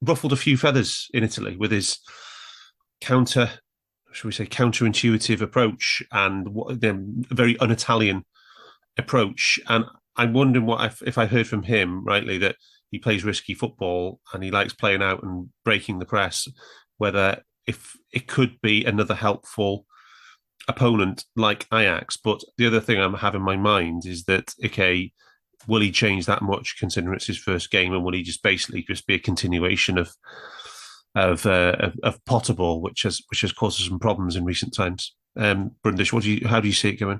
Speaker 2: ruffled a few feathers in Italy with his counterintuitive approach and a very un-Italian approach. And I'm wondering if I heard from him rightly that he plays risky football and he likes playing out and breaking the press, whether if it could be another helpful opponent like Ajax. But the other thing I have in my mind is that, okay, will he change that much considering it's his first game, and will he just be a continuation of Potterball, which has caused us some problems in recent times? Brundish, how do you see it going?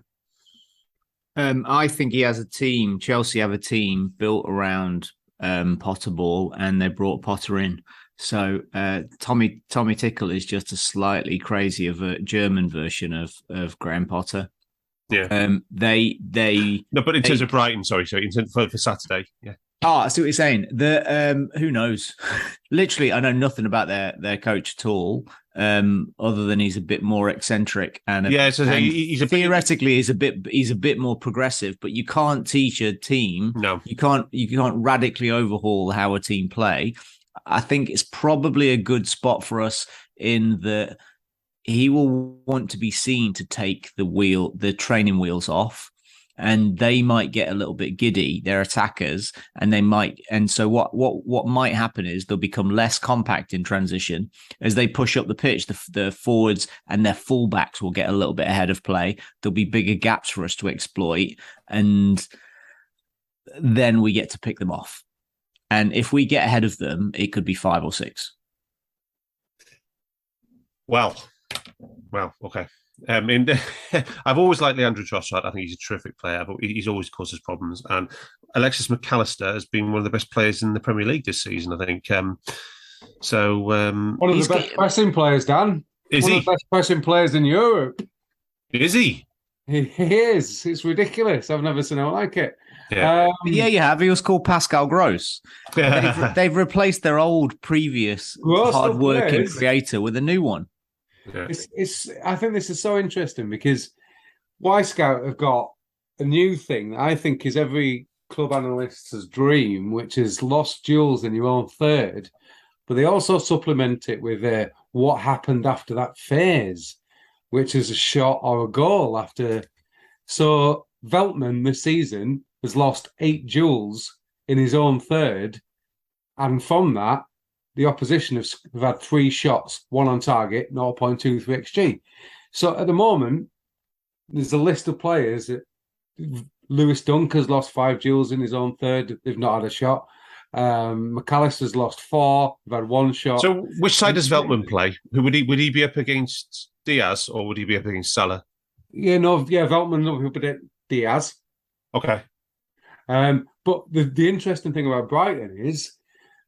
Speaker 4: I think he has a team. Chelsea have a team built around Potterball, and they brought Potter in. So Tommy Tickle is just a slightly crazy of a German version of Graham Potter.
Speaker 2: Yeah.
Speaker 4: But in
Speaker 2: terms of Brighton, sorry, for Saturday, yeah.
Speaker 4: Oh, I see what you're saying. Who knows? Literally, I know nothing about their coach at all, other than he's a bit more eccentric and theoretically he's a bit more progressive. But you can't teach a team.
Speaker 2: No,
Speaker 4: you can't radically overhaul how a team play. I think it's probably a good spot for us in that he will want to be seen to take the training wheels off. And they might get a little bit giddy. They're attackers, and so what might happen is they'll become less compact in transition as they push up the pitch. The forwards and their fullbacks will get a little bit ahead of play. There'll be bigger gaps for us to exploit, and then we get to pick them off. And if we get ahead of them, it could be 5 or 6.
Speaker 2: Well, okay. I've always liked Leandro Trossard. I think he's a terrific player. He's always caused us problems. And Alexis McAllister has been one of the best players in the Premier League this season, I think.
Speaker 3: One of the best pressing players, Dan. One of the best pressing players in Europe.
Speaker 2: Is he?
Speaker 3: He is. It's ridiculous. I've never seen anyone like it.
Speaker 4: Yeah, you have. He was called Pascal Gross. They've replaced their old previous hard-working creator with a new one.
Speaker 2: Yeah.
Speaker 3: I think this is so interesting because Y-Scout have got a new thing that I think is every club analyst's dream, which is lost duels in your own third, but they also supplement it with what happened after that phase, which is a shot or a goal after. So Veltman this season has lost 8 duels in his own third, and from that, the opposition have had 3 shots, 1 on target, 0.23 XG. So at the moment, there's a list of players that Lewis Dunk has lost 5 duels in his own third. They've not had a shot. McAllister's lost 4. They've had 1 shot.
Speaker 2: So which side does Veltman play? Would he be up against Diaz or would he be up against Salah?
Speaker 3: Veltman will be up against Diaz.
Speaker 2: Okay.
Speaker 3: But the interesting thing about Brighton is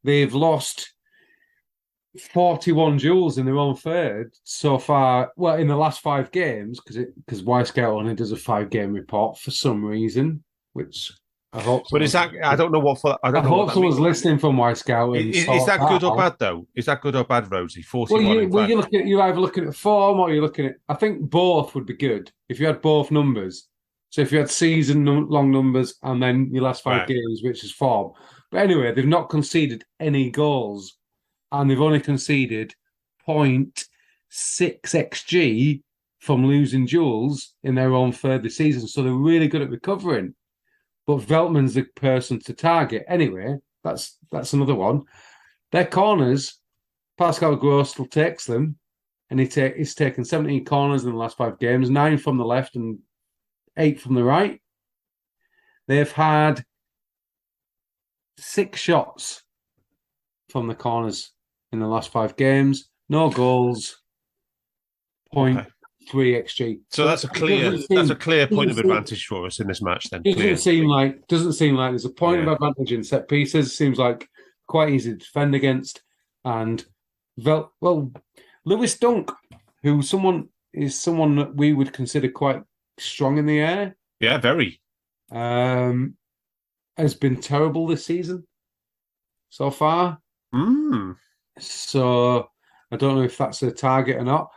Speaker 3: they've lost 41 duels in their own third so far. Well, in the last 5 games, because Y-Scout only does a 5-game report for some reason, which I hope.
Speaker 2: But is that? I don't know what. I
Speaker 3: hope someone's listening from Y-Scout.
Speaker 2: Is that good or bad though? Is that good or bad, Rhodesy? 41.
Speaker 3: Well, you're either looking at form or you're looking at. I think both would be good if you had both numbers. So if you had season-long numbers and then your last 5 games, which is form. But anyway, they've not conceded any goals. And they've only conceded 0.6 XG from losing duels in their own third this season. So they're really good at recovering. But Veltman's the person to target. Anyway, that's another one. Their corners, Pascal Gross still takes them. And he's taken 17 corners in the last 5 games, 9 from the left and 8 from the right. They've had 6 shots from the corners in the last 5 games, no goals, 0.3 XG.
Speaker 2: So that's a clear point of advantage for us in this match. Then
Speaker 3: doesn't seem like there's a point of advantage in set pieces. Seems like quite easy to defend against. And Lewis Dunk, who is someone that we would consider quite strong in the air.
Speaker 2: Yeah, very.
Speaker 3: Has been terrible this season so far. So I don't know if that's a target or not.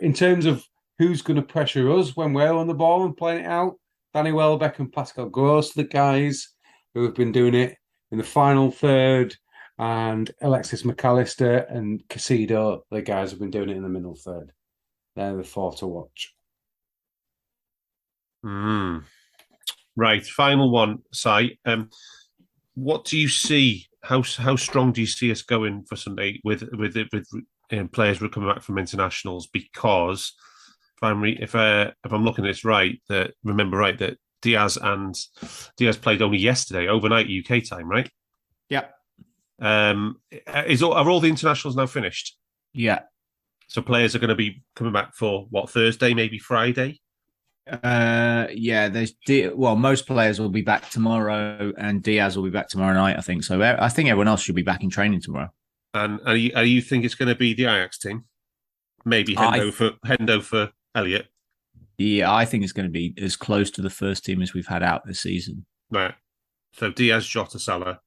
Speaker 3: In terms of who's going to pressure us when we're on the ball and playing it out, Danny Welbeck and Pascal Gross, the guys who have been doing it in the final third, and Alexis McAllister and Casido, the guys who have been doing it in the middle third. They're the 4 to watch.
Speaker 2: Right, final one, Si. What do you see? How strong do you see us going for Sunday with players who are coming back from internationals? Because if I'm looking at this right, that Diaz played only yesterday, overnight UK time, right?
Speaker 4: Yeah.
Speaker 2: Are all the internationals now finished?
Speaker 4: Yeah.
Speaker 2: So players are going to be coming back for what, Thursday, maybe Friday?
Speaker 4: Most players will be back tomorrow, and Diaz will be back tomorrow night, I think. So I think everyone else should be back in training tomorrow.
Speaker 2: And are you think it's going to be the Ajax team? Maybe Hendo for Elliot.
Speaker 4: Yeah, I think it's going to be as close to the first team as we've had out this season.
Speaker 2: Right. So Diaz, Jota, Salah.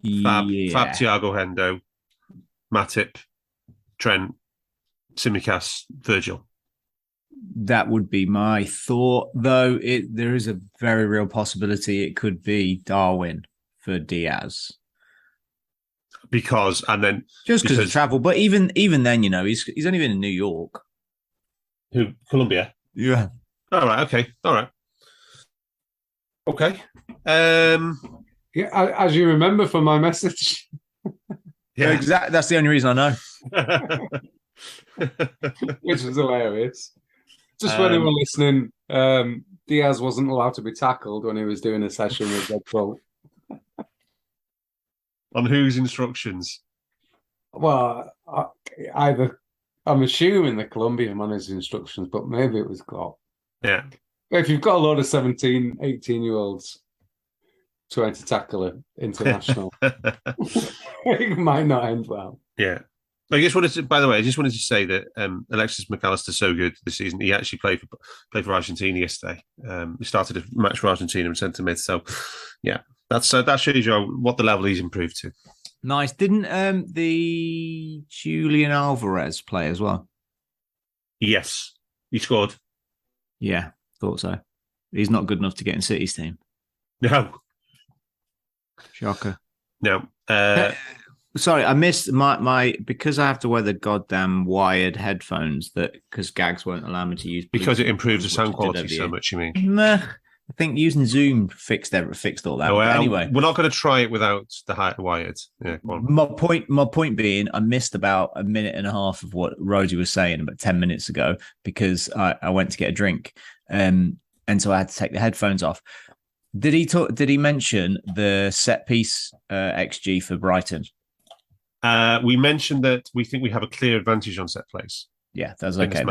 Speaker 2: Fab, Thiago, Hendo, Matip, Trent, Tsimikas, Virgil.
Speaker 4: That would be my thought, though there is a very real possibility it could be Darwin for Diaz.
Speaker 2: Because of
Speaker 4: travel. But even then, he's only been in New York.
Speaker 2: Who? Colombia?
Speaker 4: Yeah.
Speaker 2: All right. Okay. All right. Okay.
Speaker 3: As you remember from my message.
Speaker 4: Yeah, exactly. That's the only reason I know.
Speaker 3: Which was hilarious. Just for anyone listening, Diaz wasn't allowed to be tackled when he was doing a session with Red Bull.
Speaker 2: On whose instructions?
Speaker 3: Well, I'm assuming the Colombian on his instructions, but maybe it was Klopp.
Speaker 2: Yeah.
Speaker 3: If you've got a load of 17, 18-year-olds trying to tackle an international, it might not end well.
Speaker 2: Yeah. I just wanted to, by the way, I just wanted to say that Alexis McAllister's so good this season. He actually played for Argentina yesterday. He started a match for Argentina in centre mid. So, yeah, that shows you what the level he's improved to.
Speaker 4: Nice. Didn't the Julian Alvarez play as well?
Speaker 2: Yes, he scored.
Speaker 4: Yeah, thought so. He's not good enough to get in City's team.
Speaker 2: No.
Speaker 4: Shocker.
Speaker 2: No.
Speaker 4: Sorry, I missed my because I have to wear the goddamn wired headphones because Gags won't allow me to use.
Speaker 2: Because it improves the sound quality so much, you mean?
Speaker 4: Nah, I think using Zoom fixed all that. Anyway,
Speaker 2: we're not going to try it without the wired. Yeah, go on.
Speaker 4: My point being, I missed about a minute and a half of what Rhodesy was saying about 10 minutes ago because I went to get a drink, and so I had to take the headphones off. Did he mention the set piece XG for Brighton?
Speaker 2: We mentioned that we think we have a clear advantage on set plays.
Speaker 4: Yeah, that's okay.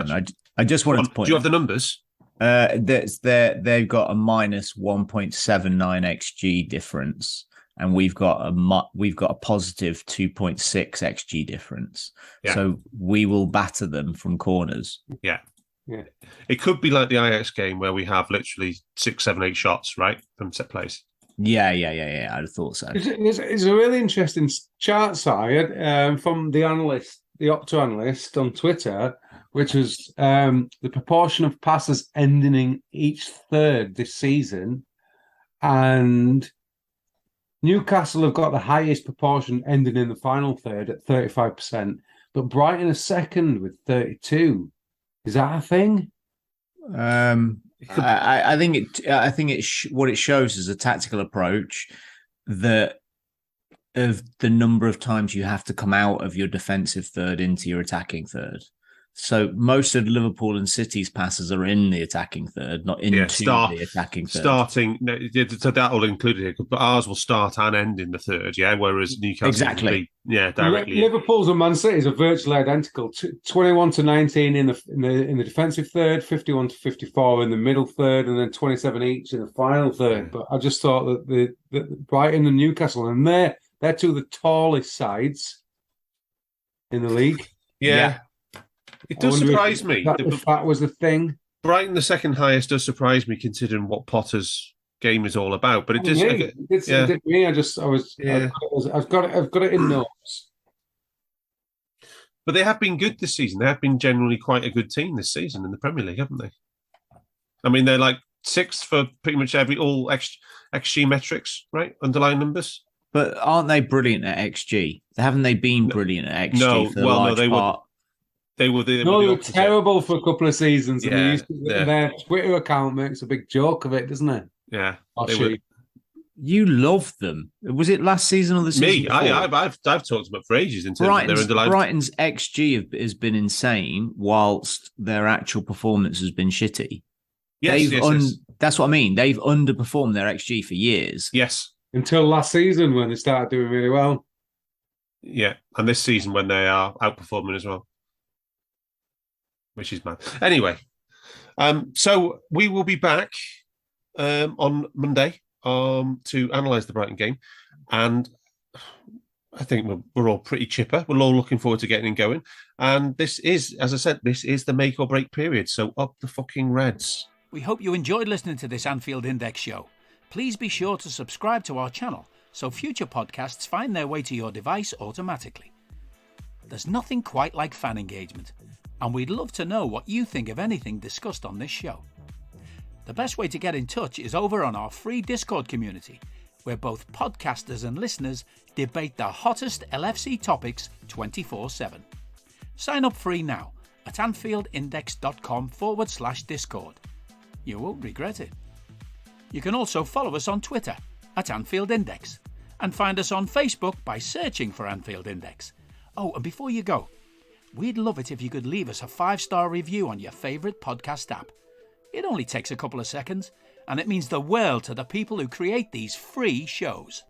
Speaker 4: I just wanted to point.
Speaker 2: Do you have the numbers?
Speaker 4: They've got a minus 1.79 XG difference, and we've got a positive 2.6 XG difference. Yeah. So we will batter them from corners.
Speaker 2: Yeah. Yeah. It could be like the Ajax game where we have literally 6, 7, 8 shots, right, from set plays.
Speaker 4: Yeah. I'd have thought so.
Speaker 3: It's a really interesting chart side from the Opto analyst on Twitter, which was the proportion of passes ending in each third this season. And Newcastle have got the highest proportion ending in the final third at 35%, but Brighton are second with 32%. Is that a thing?
Speaker 4: I think what it shows is a tactical approach that of the number of times you have to come out of your defensive third into your attacking third. So most of Liverpool and City's passes are in the attacking third, not into the attacking third.
Speaker 2: Starting, so that will include it, but ours will start and end in the third, yeah. Whereas Newcastle,
Speaker 4: exactly,
Speaker 2: directly.
Speaker 3: Liverpool's and Man City's are virtually identical. 21-19 in the defensive third, 51-54 in the middle third, and then 27 each in the final third. But I just thought that the Brighton and Newcastle, and they're two of the tallest sides in the league.
Speaker 2: Yeah. It does surprise me.
Speaker 3: If that was the thing.
Speaker 2: Brighton, the second highest, does surprise me considering what Potter's game is all about. But it does.
Speaker 3: It did me. I've got it in notes.
Speaker 2: But they have been good this season. They have been generally quite a good team this season in the Premier League, haven't they? I mean, they're like 6th for pretty much all XG metrics, right? Underlying numbers.
Speaker 4: But aren't they brilliant at XG? Haven't they been brilliant at XG for the large part?
Speaker 3: They were terrible for a couple of seasons. And their Twitter account makes a big joke of it, doesn't it?
Speaker 2: Yeah.
Speaker 4: You love them. Was it last season or the season
Speaker 2: Me?
Speaker 4: before?
Speaker 2: I've talked about for ages in terms of their underlying.
Speaker 4: Brighton's XG has been insane, whilst their actual performance has been shitty.
Speaker 2: Yes,
Speaker 4: That's what I mean. They've underperformed their XG for years.
Speaker 2: Yes.
Speaker 3: Until last season when they started doing really well.
Speaker 2: Yeah, and this season when they are outperforming as well. Which is mad. Anyway, so we will be back on Monday to analyse the Brighton game. And I think we're all pretty chipper. We're all looking forward to getting going. And this is, as I said, this is the make or break period. So up the fucking Reds.
Speaker 1: We hope you enjoyed listening to this Anfield Index show. Please be sure to subscribe to our channel so future podcasts find their way to your device automatically. There's nothing quite like fan engagement, and we'd love to know what you think of anything discussed on this show. The best way to get in touch is over on our free Discord community, where both podcasters and listeners debate the hottest LFC topics 24/7. Sign up free now at AnfieldIndex.com/Discord. You won't regret it. You can also follow us on Twitter at Anfield Index and find us on Facebook by searching for Anfield Index. Oh, and before you go, we'd love it if you could leave us a 5-star review on your favourite podcast app. It only takes a couple of seconds, and it means the world to the people who create these free shows.